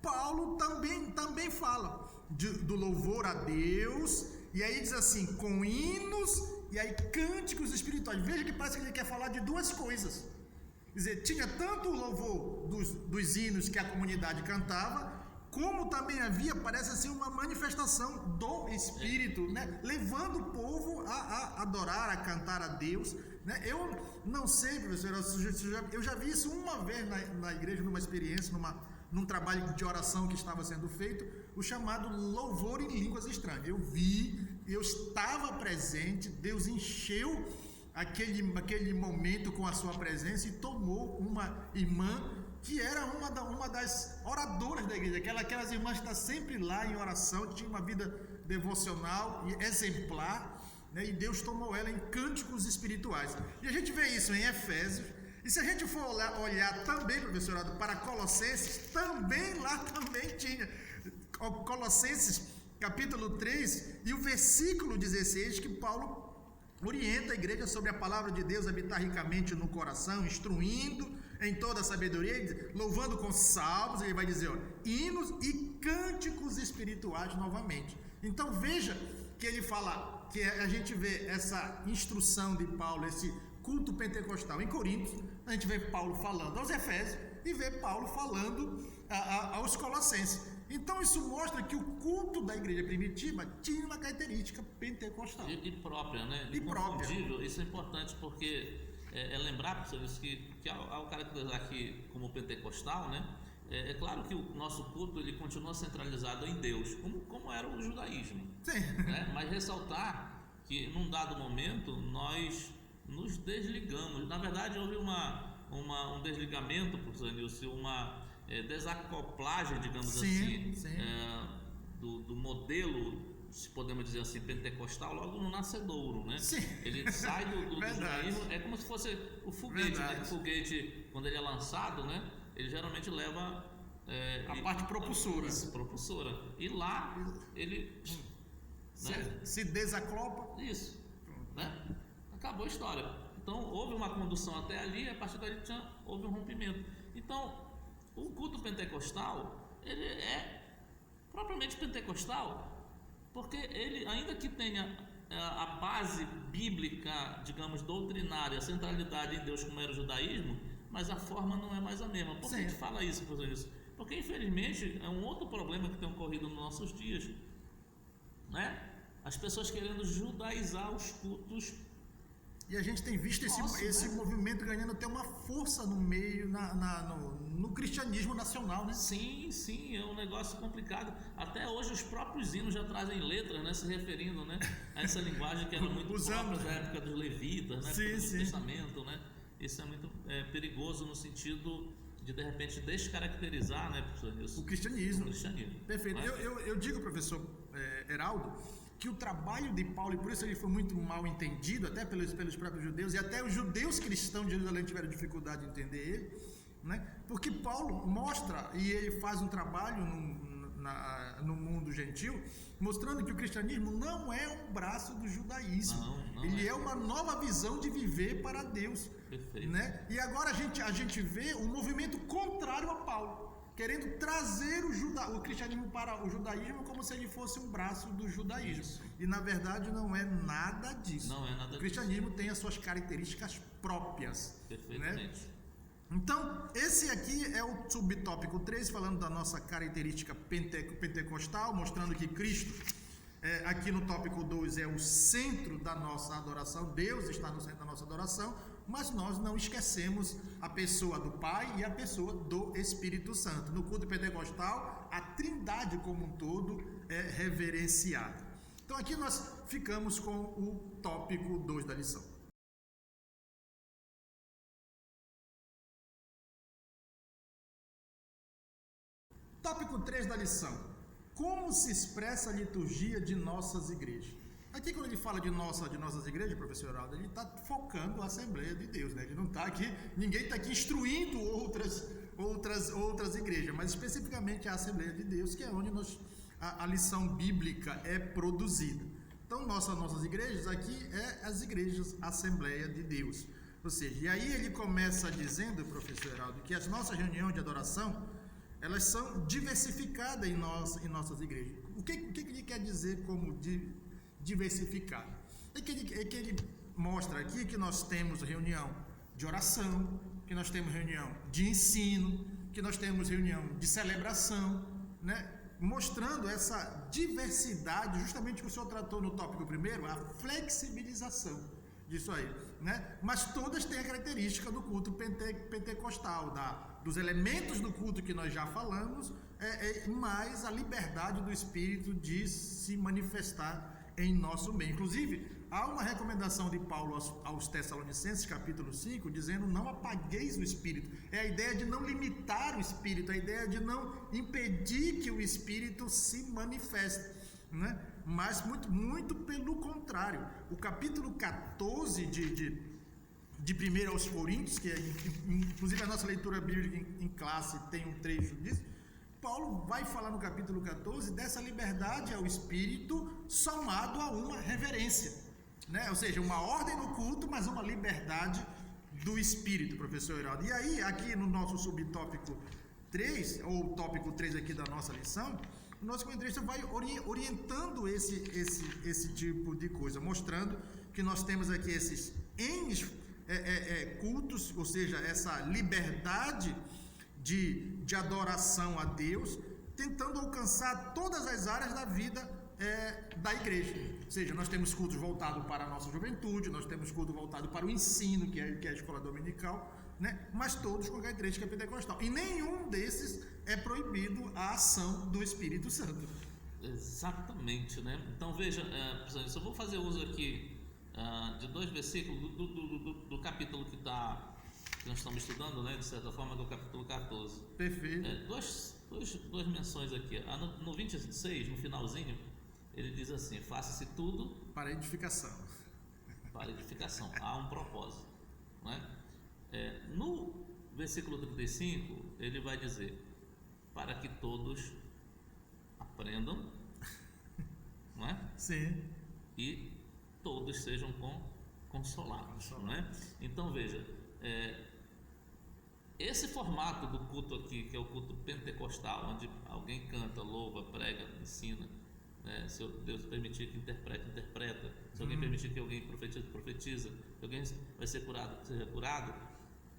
Paulo também fala do louvor a Deus, e aí diz assim, com hinos e aí cânticos espirituais. Veja que parece que ele quer falar de duas coisas. Quer dizer, tinha tanto o louvor dos hinos que a comunidade cantava, como também havia, parece assim, uma manifestação do Espírito, né? Levando o povo a adorar, a cantar a Deus, né? Eu não sei, professor, eu já vi isso uma vez na igreja, numa experiência, num trabalho de oração que estava sendo feito, o chamado louvor em línguas estranhas. Eu estava presente, Deus encheu aquele momento com a sua presença e tomou uma irmã que era uma das oradoras da igreja, aquelas irmãs que estão sempre lá em oração, que tinha uma vida devocional e exemplar, né? E Deus tomou ela em cânticos espirituais. E a gente vê isso em Efésios. E se a gente for olhar também, professorado, para Colossenses, lá também tinha. Colossenses capítulo 3 e o versículo 16, que Paulo orienta a igreja sobre a palavra de Deus habitar ricamente no coração, instruindo em toda a sabedoria, louvando com salmos, ele vai dizer, hinos e cânticos espirituais novamente. Então veja que ele fala, que a gente vê essa instrução de Paulo, esse culto pentecostal em Coríntios, a gente vê Paulo falando aos Efésios e vê Paulo falando aos Colossenses. Então isso mostra que o culto da igreja primitiva tinha uma característica pentecostal. E própria, né? E própria. Isso é importante porque lembrar, professores, que ao caracterizar aqui como pentecostal, né? É claro que o nosso culto ele continua centralizado em Deus, como era o judaísmo. Sim. Né? Mas ressaltar que num dado momento nós nos desligamos. Na verdade houve um desligamento, professor Nilson, uma desacoplagem, digamos assim, do modelo, se podemos dizer assim, pentecostal, logo no nascedouro, né? Sim. Ele sai do judaísmo, é como se fosse o foguete, né? O foguete, quando ele é lançado, né? Ele geralmente leva a parte propulsora. E lá ele se desacopla. Isso, né? Acabou a história. Então houve uma condução até ali, e a partir dali houve um rompimento. Então o culto pentecostal, ele é propriamente pentecostal, porque ele, ainda que tenha a base bíblica, digamos, doutrinária, a centralidade em Deus como era o judaísmo, mas a forma não é mais a mesma. Por que a gente fala isso, professor Nilson? Porque infelizmente é um outro problema que tem ocorrido nos nossos dias, né? As pessoas querendo judaizar os cultos. E a gente tem visto esse movimento ganhando até uma força no meio, no cristianismo nacional, né? Sim, é um negócio complicado. Até hoje os próprios hinos já trazem letras, né? Se referindo, né? A essa linguagem que era muito própria da época dos levitas, né? Do Antigo Testamento, né? Isso é muito perigoso no sentido de repente descaracterizar, né, professor Nilson? O cristianismo. Perfeito. Né? Eu digo, professor Heraldo, que o trabalho de Paulo, e por isso ele foi muito mal entendido, até pelos próprios judeus, e até os judeus cristãos de Jerusalém tiveram dificuldade de entender ele, né? Porque Paulo mostra, e ele faz um trabalho no mundo gentil, mostrando que o cristianismo não é um braço do judaísmo. Não ele é uma nova visão de viver para Deus. Perfeito. Né? E agora a gente vê um movimento contrário a Paulo, querendo trazer o cristianismo para o judaísmo como se ele fosse um braço do judaísmo. Isso. E na verdade não é nada disso. Não é nada disso. O cristianismo tem as suas características próprias. Perfeitamente. Né? Então, esse aqui é o subtópico 3, falando da nossa característica pentecostal, mostrando que Cristo, aqui no tópico 2, é o centro da nossa adoração. Deus está no centro da nossa adoração, mas nós não esquecemos a pessoa do Pai e a pessoa do Espírito Santo. No culto pentecostal, a Trindade como um todo é reverenciada. Então aqui nós ficamos com o tópico 2 da lição. Tópico 3 da lição. Como se expressa a liturgia de nossas igrejas? Aqui quando ele fala de nossas igrejas, professor Heraldo, ele está focando a Assembleia de Deus, né? Ele não está aqui, ninguém está aqui instruindo outras igrejas, mas especificamente a Assembleia de Deus, que é onde a lição bíblica é produzida. Então nossas igrejas aqui as igrejas Assembleia de Deus. Ou seja, e aí ele começa dizendo, professor Heraldo, que as nossas reuniões de adoração elas são diversificadas em nossas igrejas. O que ele quer dizer como diversificado? É que ele mostra aqui que nós temos reunião de oração, que nós temos reunião de ensino, que nós temos reunião de celebração, né? Mostrando essa diversidade, justamente o que o senhor tratou no tópico primeiro, a flexibilização disso aí, né? Mas todas têm a característica do culto pentecostal, dos elementos do culto que nós já falamos, mais a liberdade do Espírito de se manifestar em nosso meio. Inclusive, há uma recomendação de Paulo aos Tessalonicenses, capítulo 5, dizendo: não apagueis o Espírito. É a ideia de não limitar o Espírito, a ideia de não impedir que o Espírito se manifeste, né? Mas muito pelo contrário. O capítulo 14 de 1 aos Coríntios, que inclusive a nossa leitura bíblica em classe tem um trecho disso, Paulo vai falar no capítulo 14 dessa liberdade ao Espírito somado a uma reverência, né? Ou seja, uma ordem no culto, mas uma liberdade do Espírito, professor Heraldo. E aí, aqui no nosso subtópico 3, ou tópico 3 aqui da nossa lição, o nosso comentarista vai orientando esse tipo de coisa, mostrando que nós temos aqui esses cultos, ou seja, essa liberdade de adoração a Deus, tentando alcançar todas as áreas da vida da igreja. Ou seja, nós temos cultos voltados para a nossa juventude, nós temos culto voltado para o ensino, que é a escola dominical, né? Mas todos com característica pentecostal. E nenhum desses é proibido a ação do Espírito Santo. Exatamente, né? Então veja, eu vou fazer uso aqui de dois versículos do capítulo que nós estamos estudando, né? De certa forma, do capítulo 14. Perfeito. Duas menções aqui. No 26, no finalzinho, ele diz assim: faça-se tudo para edificação. Para edificação. Há um propósito, né? No versículo 35, ele vai dizer: para que todos aprendam, não é? Sim. E todos sejam consolados, não é? Então veja, esse formato do culto aqui, que é o culto pentecostal, onde alguém canta, louva, prega, ensina, né? Se Deus permitir que interpreta, se alguém permitir que alguém profetiza, se alguém vai ser curado, seja curado,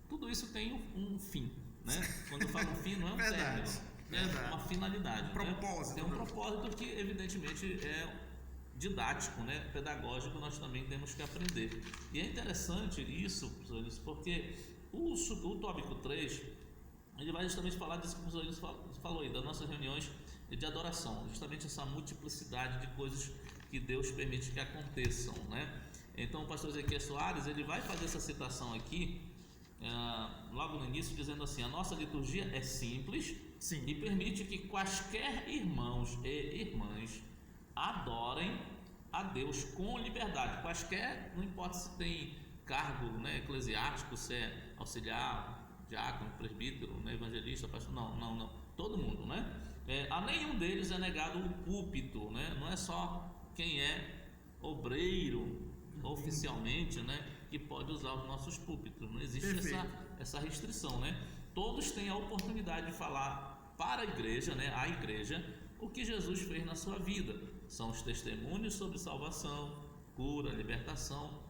tudo isso tem um fim, né? Quando eu falo fim, não é um término, é uma finalidade, propósito, né? Tem um propósito que evidentemente é didático, né? Pedagógico, nós também temos que aprender. E é interessante isso, professores, porque o tópico 3, ele vai justamente falar disso que o professor falou aí, das nossas reuniões de adoração, justamente essa multiplicidade de coisas que Deus permite que aconteçam, né? Então o pastor Ezequiel Soares, ele vai fazer essa citação aqui, logo no início, dizendo assim: a nossa liturgia é simples. Sim. E permite que quaisquer irmãos e irmãs adorem a Deus com liberdade. Quaisquer, não importa se tem cargo, né, eclesiástico, se é auxiliar, diácono, presbítero, né, evangelista, pastor, não, todo mundo, né? A nenhum deles é negado o púlpito, né? Não é só quem é obreiro oficialmente, né, que pode usar os nossos púlpitos. Não existe essa restrição, né? Todos têm a oportunidade de falar para a igreja, né, a igreja, o que Jesus fez na sua vida. São os testemunhos sobre salvação, cura, libertação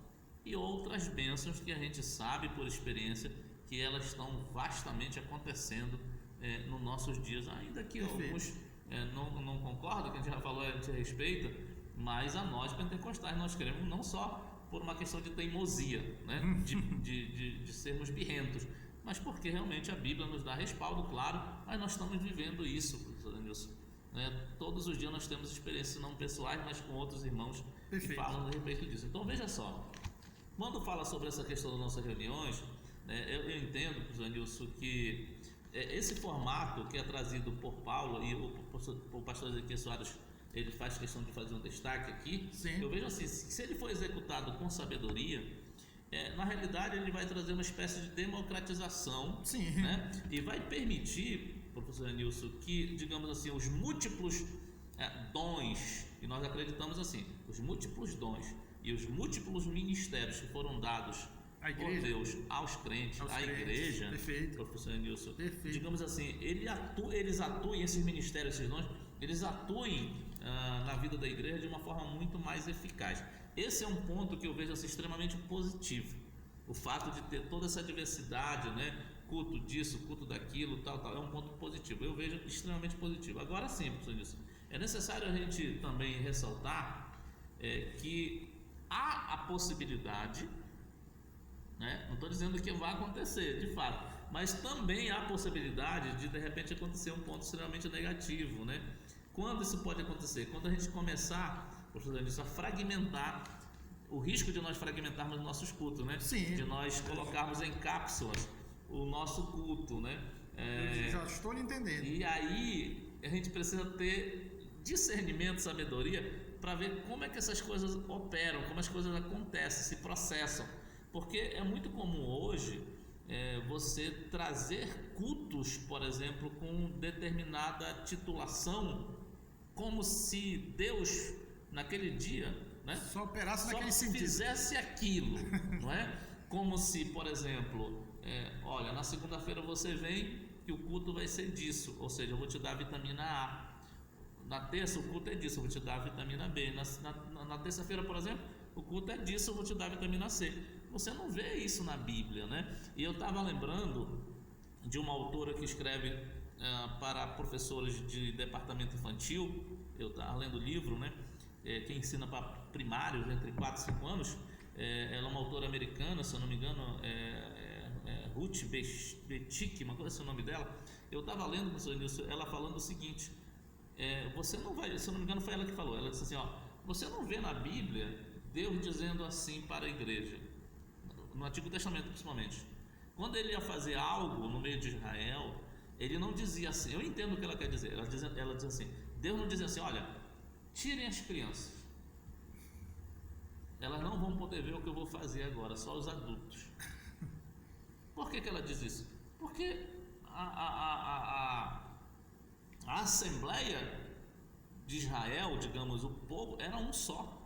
e outras bênçãos que a gente sabe por experiência que elas estão vastamente acontecendo nos nossos dias, ainda que alguns não concordam, que a gente já falou, a gente respeita, mas a nós pentecostais nós queremos, não só por uma questão de teimosia, né, de sermos birrentos, mas porque realmente a Bíblia nos dá respaldo, claro, mas nós estamos vivendo isso, professor Denilson, né? Todos os dias nós temos experiências não pessoais, mas com outros irmãos que falam a respeito disso. Então veja só, quando fala sobre essa questão das nossas reuniões, né, eu entendo, professor Denilson, que esse formato que é trazido por Paulo, e o pastor Ezequiel Soares, ele faz questão de fazer um destaque aqui. Sim. Eu vejo assim, se ele for executado com sabedoria, na realidade ele vai trazer uma espécie de democratização. Sim. Né? E vai permitir, professor Nilson, que, digamos assim, os múltiplos dons, e nós acreditamos assim, os múltiplos dons e os múltiplos ministérios que foram dados por Deus aos crentes, à igreja, perfeito, professor Nilson, perfeito, digamos assim, eles atuem, esses ministérios, esses dons, eles atuem na vida da igreja de uma forma muito mais eficaz. Esse é um ponto que eu vejo assim, extremamente positivo, o fato de ter toda essa diversidade, né? Culto disso, culto daquilo, tal, é um ponto positivo, eu vejo extremamente positivo. Agora sim, professor Nilson, é necessário a gente também ressaltar que há a possibilidade, né? Não estou dizendo que vai acontecer de fato, mas também há a possibilidade de repente acontecer um ponto extremamente negativo, né? Quando isso pode acontecer? Quando a gente começar, professor Nilson, a fragmentar, o risco de nós fragmentarmos nossos cultos, né? Sim. De nós colocarmos em cápsulas o nosso culto, né? Eu já estou lhe entendendo. E aí a gente precisa ter discernimento, sabedoria, para ver como é que essas coisas operam, como as coisas acontecem, se processam. Porque é muito comum hoje você trazer cultos, por exemplo, com determinada titulação, como se Deus, naquele dia, né, só operasse só naquele sentido, fizesse aquilo, não é? Como se, por exemplo, olha, na segunda-feira você vem que o culto vai ser disso, ou seja, eu vou te dar a vitamina A. Na terça o culto é disso, eu vou te dar a vitamina B. Na terça-feira, por exemplo, o culto é disso, eu vou te dar a vitamina C. Você não vê isso na Bíblia, né? E eu estava lembrando de uma autora que escreve para professores de departamento infantil. Eu estava lendo o livro, né? Que ensina para primários entre 4 e 5 anos. Ela é uma autora americana, se eu não me engano, Ruth Betick, uma coisa assim, o nome dela. Eu estava lendo, professor Nilson, ela falando o seguinte: você não vai, se eu não me engano foi ela que falou, ela disse assim, você não vê na Bíblia Deus dizendo assim para a igreja, no Antigo Testamento principalmente, quando ele ia fazer algo no meio de Israel, ele não dizia assim, eu entendo o que ela quer dizer, ela diz assim, Deus não dizia assim, olha, tirem as crianças, elas não vão poder ver o que eu vou fazer agora, só os adultos. Por que ela diz isso? Porque a Assembleia de Israel, digamos, o povo era um só.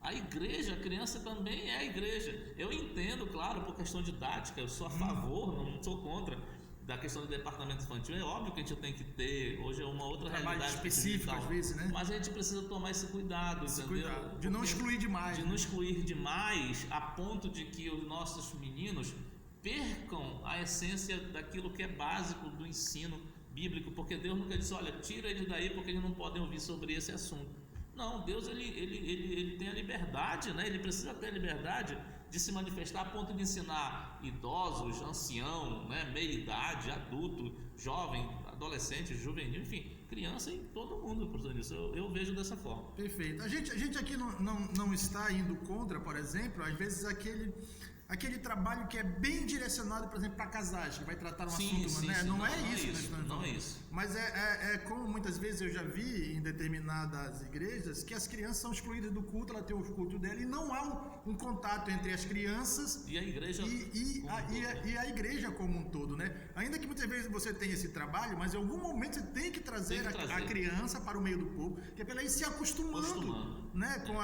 A igreja, a criança também é a igreja. Eu entendo, claro, por questão didática, eu sou a favor, não sou contra da questão do departamento infantil. É óbvio que a gente tem que ter, hoje é uma outra realidade específica às vezes, né? Mas a gente precisa tomar esse cuidado, entendeu? De não excluir demais. De não excluir demais, a ponto de que os nossos meninos percam a essência daquilo que é básico do ensino bíblico, porque Deus nunca disse, olha, tira eles daí porque eles não podem ouvir sobre esse assunto. Não, Deus ele tem a liberdade, né? Ele precisa ter a liberdade de se manifestar a ponto de ensinar idosos, ancião, né? Meia-idade, adulto, jovem, adolescente, juvenil, enfim, criança e todo mundo, professor Nilson. Eu vejo dessa forma. Perfeito. A gente aqui não está indo contra, por exemplo, às vezes aquele trabalho que é bem direcionado, por exemplo, para casais, que vai tratar um assunto, né? Não é isso. Não é isso. Mas é como muitas vezes eu já vi em determinadas igrejas que as crianças são excluídas do culto, ela tem o culto dela e não há um contato entre as crianças e a igreja e a igreja como um todo, né? Ainda que muitas vezes você tenha esse trabalho, mas em algum momento você tem que trazer a criança para o meio do povo, que é para ela ir se acostumando. Né? Com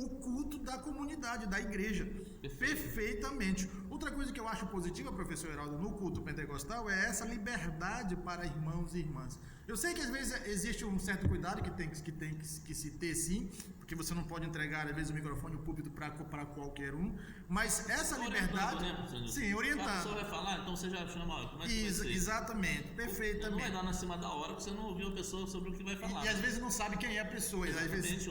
o culto da comunidade, da igreja. Perfeitamente. Outra coisa que eu acho positiva, professor Heraldo, no culto pentecostal é essa liberdade para irmãos e irmãs. Eu sei que às vezes existe um certo cuidado que tem que se ter, sim, porque você não pode entregar às vezes o microfone, o púlpito para qualquer um, mas essa liberdade, sim, orientando. A pessoa vai falar, então você já chama, como é que vai ser? Exatamente, perfeitamente. Não vai dar na cima da hora porque você não ouviu a pessoa sobre o que vai falar. E às vezes não sabe quem é a pessoa. Às vezes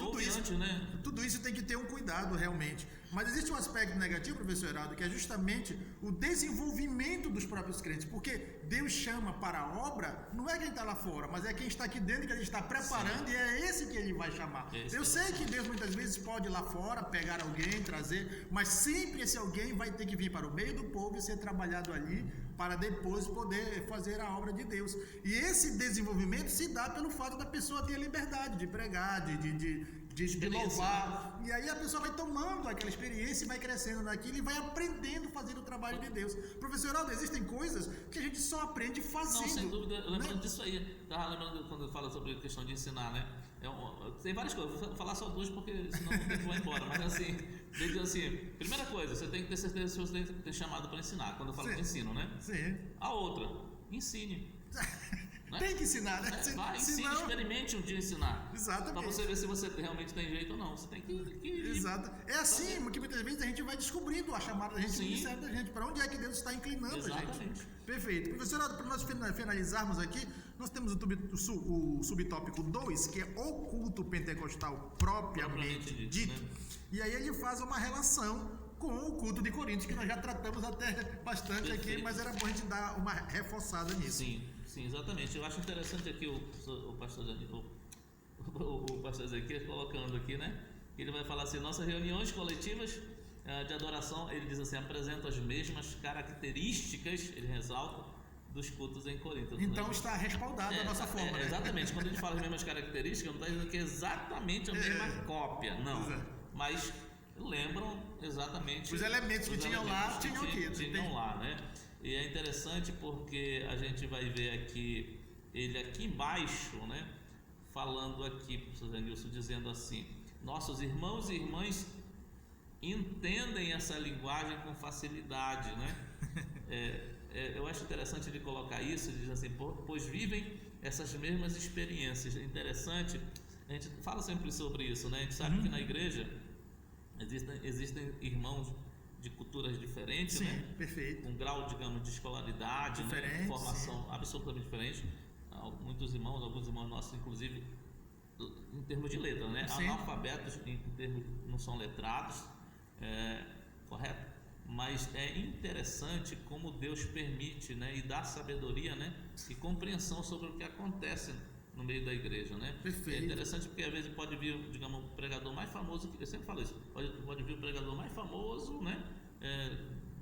tudo isso tem que ter um cuidado realmente. Mas existe um aspecto negativo, professor Heraldo, que é justamente o desenvolvimento dos próprios crentes, porque Deus chama para a obra, não é quem está lá fora, mas é quem está aqui dentro que Ele está preparando. Sim. E é esse que Ele vai chamar. Eu sei que Deus muitas vezes pode ir lá fora, pegar alguém, trazer, mas sempre esse alguém vai ter que vir para o meio do povo e ser trabalhado ali para depois poder fazer a obra de Deus. E esse desenvolvimento se dá pelo fato da pessoa ter a liberdade de pregar, de louvar, e aí a pessoa vai tomando aquela experiência e vai crescendo naquilo e vai aprendendo a fazer o trabalho de Deus. Professor Heraldo, existem coisas que a gente só aprende fazendo. Não, sem dúvida, lembrando disso aí, estava lembrando quando fala sobre a questão de ensinar, né? Tem várias coisas, vou falar só duas porque senão o tempo vai embora, mas assim, ele diz assim, primeira coisa, você tem que ter certeza que você tem que ter chamado para ensinar, quando eu falo de ensino, né? Sim. A outra, ensine. Né? Tem que ensinar, né? Vai, ensine, experimente um dia ensinar. Exatamente. Para você ver se você realmente tem jeito ou não. Você tem que Exato. É assim que muitas vezes a gente vai descobrindo a chamada da gente, o ministério da gente, para onde é que Deus está inclinando Exatamente. a gente. Perfeito. Professor, para nós finalizarmos aqui, nós temos o subtópico 2, que é o culto pentecostal propriamente dito. Né? E aí ele faz uma relação com o culto de Coríntios, que nós já tratamos até bastante aqui, mas era bom a gente dar uma reforçada nisso. Sim, exatamente. Eu acho interessante aqui o pastor Ezequiel colocando aqui, né? Ele vai falar assim, nossas reuniões coletivas de adoração, ele diz assim, apresentam as mesmas características, ele ressalta, dos cultos em Corinto. Então né? Está respaldada a nossa forma, né? Exatamente. Quando ele fala as mesmas características, não está dizendo que é exatamente a mesma cópia, não. Exato. Mas lembram exatamente os elementos que tinham lá, tinham aqui. Tinham lá, né? E é interessante porque a gente vai ver aqui, ele aqui embaixo, né? Falando aqui, professor Zenilson, dizendo assim, nossos irmãos e irmãs entendem essa linguagem com facilidade, né? Eu acho interessante ele colocar isso, ele diz assim, pois vivem essas mesmas experiências. É interessante, a gente fala sempre sobre isso, né? A gente sabe que na igreja existem irmãos de culturas diferentes, sim, né? Perfeito. Com grau, digamos, de escolaridade, né? Formação absolutamente diferente. Alguns irmãos nossos, inclusive, em termos de letra, né? Sim. Analfabetos, em termos, não são letrados, correto? Mas é interessante como Deus permite, né? E dá sabedoria, né? E compreensão sobre o que acontece no meio da igreja, né? Perfeito. É interessante porque às vezes pode vir, digamos, o pregador mais famoso, eu sempre falo isso, pode vir o pregador mais famoso, né?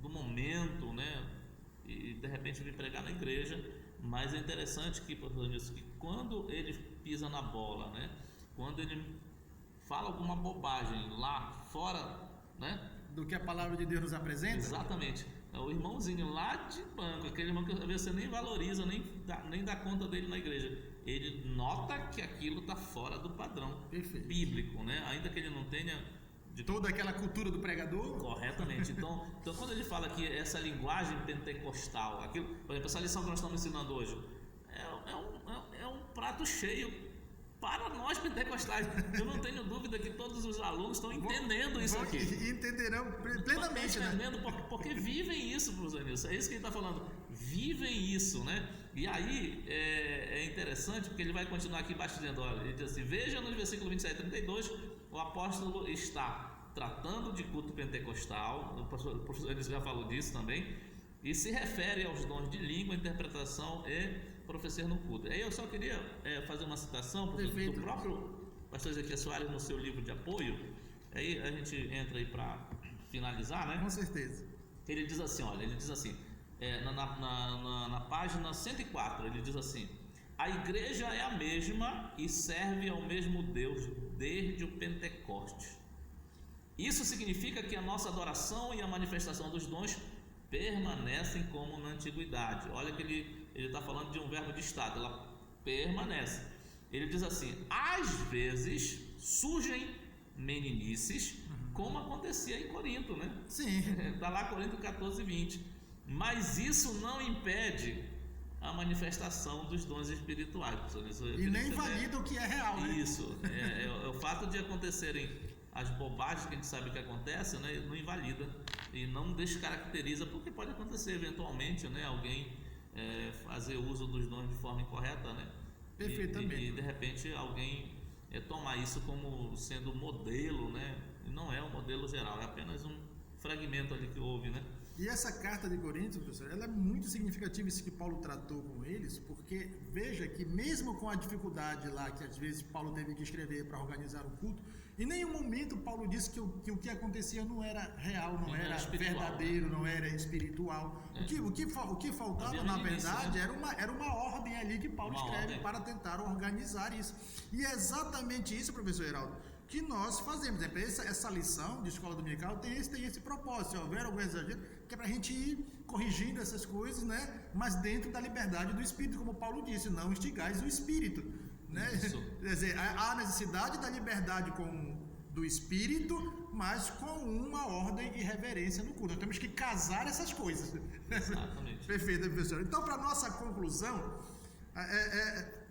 Do momento, né? E de repente vir pregar na igreja, mas é interessante que quando ele pisa na bola, né? Quando ele fala alguma bobagem lá fora, né? Do que a palavra de Deus nos apresenta? Exatamente. O irmãozinho lá de banco, aquele irmão que às vezes você nem valoriza, nem dá conta dele na igreja. Ele nota que aquilo está fora do padrão bíblico, né? Ainda que ele não tenha toda aquela cultura do pregador. Corretamente. Então quando ele fala que essa linguagem pentecostal, aquilo, por exemplo, essa lição que nós estamos ensinando hoje, é um prato cheio para nós pentecostais. Eu não tenho dúvida que todos os alunos estão entendendo isso aqui. Entenderão plenamente, né? Entendendo porque vivem isso, professor Nilson. É isso que ele está falando. Vivem isso, né? E aí é interessante porque ele vai continuar aqui embaixo dizendo, olha, ele diz assim, veja nos versículos 27 e 32, o apóstolo está tratando de culto pentecostal, o professor Nilson já falou disso também, e se refere aos dons de língua, interpretação e profecia no culto. Aí eu só queria fazer uma citação do próprio pastor Ezequiel Soares no seu livro de apoio. Aí a gente entra aí para finalizar, né? Com certeza. Ele diz assim, na página 104, ele diz assim, a igreja é a mesma e serve ao mesmo Deus desde o Pentecostes. Isso significa que a nossa adoração e a manifestação dos dons permanecem como na antiguidade. Olha que ele está falando de um verbo de estado, ela permanece. Ele diz assim, às vezes surgem meninices, como acontecia em Corinto, né? Sim. Está lá Corinto 14, 20. Mas isso não impede a manifestação dos dons espirituais. E nem invalida o que é real, né? Isso. O fato de acontecerem as bobagens que a gente sabe que acontecem, né, não invalida e não descaracteriza, porque pode acontecer eventualmente, né, alguém fazer uso dos dons de forma incorreta, né? Perfeitamente. E de repente alguém tomar isso como sendo modelo, né? E não é um modelo geral, é apenas um fragmento ali que houve, né? E essa carta de Coríntios, professor, ela é muito significativa, isso que Paulo tratou com eles, porque veja que mesmo com a dificuldade lá que às vezes Paulo teve que escrever para organizar o culto, em nenhum momento Paulo disse que o que acontecia não era real, não era verdadeiro, não era espiritual. O que faltava, na verdade, era uma ordem ali que Paulo escreve para tentar organizar isso. E é exatamente isso, professor Heraldo, que nós fazemos. Essa lição de escola dominical tem esse propósito. Se houver algum exagero, que é para a gente ir corrigindo essas coisas, né? Mas dentro da liberdade do Espírito, como Paulo disse, não instigais o Espírito. né? Isso. Quer dizer, há necessidade da liberdade do espírito, mas com uma ordem e reverência no culto. Nós temos que casar essas coisas. Exatamente. Perfeito, professor. Então, para nossa conclusão,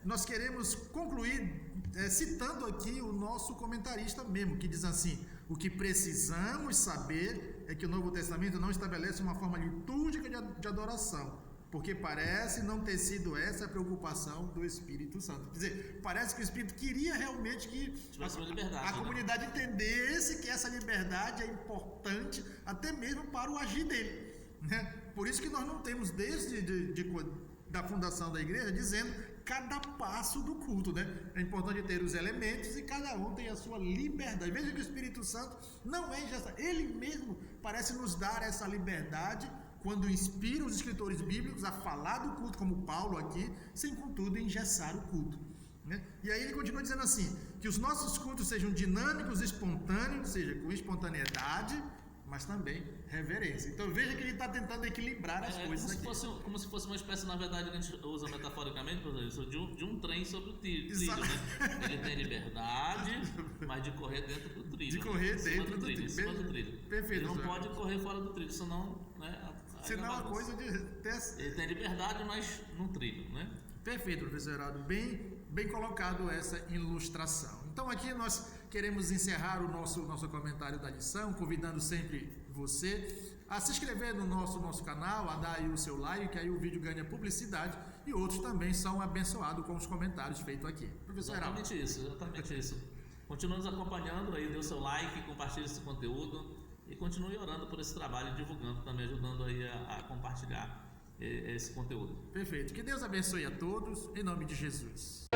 nós queremos concluir citando aqui o nosso comentarista mesmo, que diz assim: o que precisamos saber é que o Novo Testamento não estabelece uma forma litúrgica de adoração, porque parece não ter sido essa a preocupação do Espírito Santo. Quer dizer, parece que o Espírito queria realmente que tivesse uma liberdade, a comunidade entendesse que essa liberdade é importante até mesmo para o agir dele, né? Por isso que nós não temos desde da fundação da igreja dizendo cada passo do culto, né? É importante ter os elementos e cada um tem a sua liberdade. Veja que o Espírito Santo não é engessado, ele mesmo parece nos dar essa liberdade quando inspira os escritores bíblicos a falar do culto, como Paulo aqui, sem contudo engessar o culto, né? E aí ele continua dizendo assim, que os nossos cultos sejam dinâmicos, espontâneos, ou seja, com espontaneidade, mas também reverência. Então veja que ele está tentando equilibrar as coisas aqui. Como se fosse uma espécie, na verdade, que a gente usa metaforicamente, de um trem sobre o trilho, né? Ele tem liberdade, mas de correr dentro do trilho. De correr dentro do trilho. Em cima do trilho. Perfeito. Ele não pode correr fora do trilho, senão, né? Senão é uma coisa de... Ele tem liberdade, mas no trilho, né? Perfeito, professor Heraldo. Bem colocado essa ilustração. Então aqui nós queremos encerrar o nosso comentário da lição, convidando sempre você a se inscrever no nosso canal, a dar aí o seu like, que aí o vídeo ganha publicidade e outros também são abençoados com os comentários feitos aqui. Professor Heraldo. Exatamente isso. Continue nos acompanhando aí, dê o seu like, compartilhe esse conteúdo e continue orando por esse trabalho e divulgando também, ajudando aí a compartilhar esse conteúdo. Perfeito. Que Deus abençoe a todos, em nome de Jesus.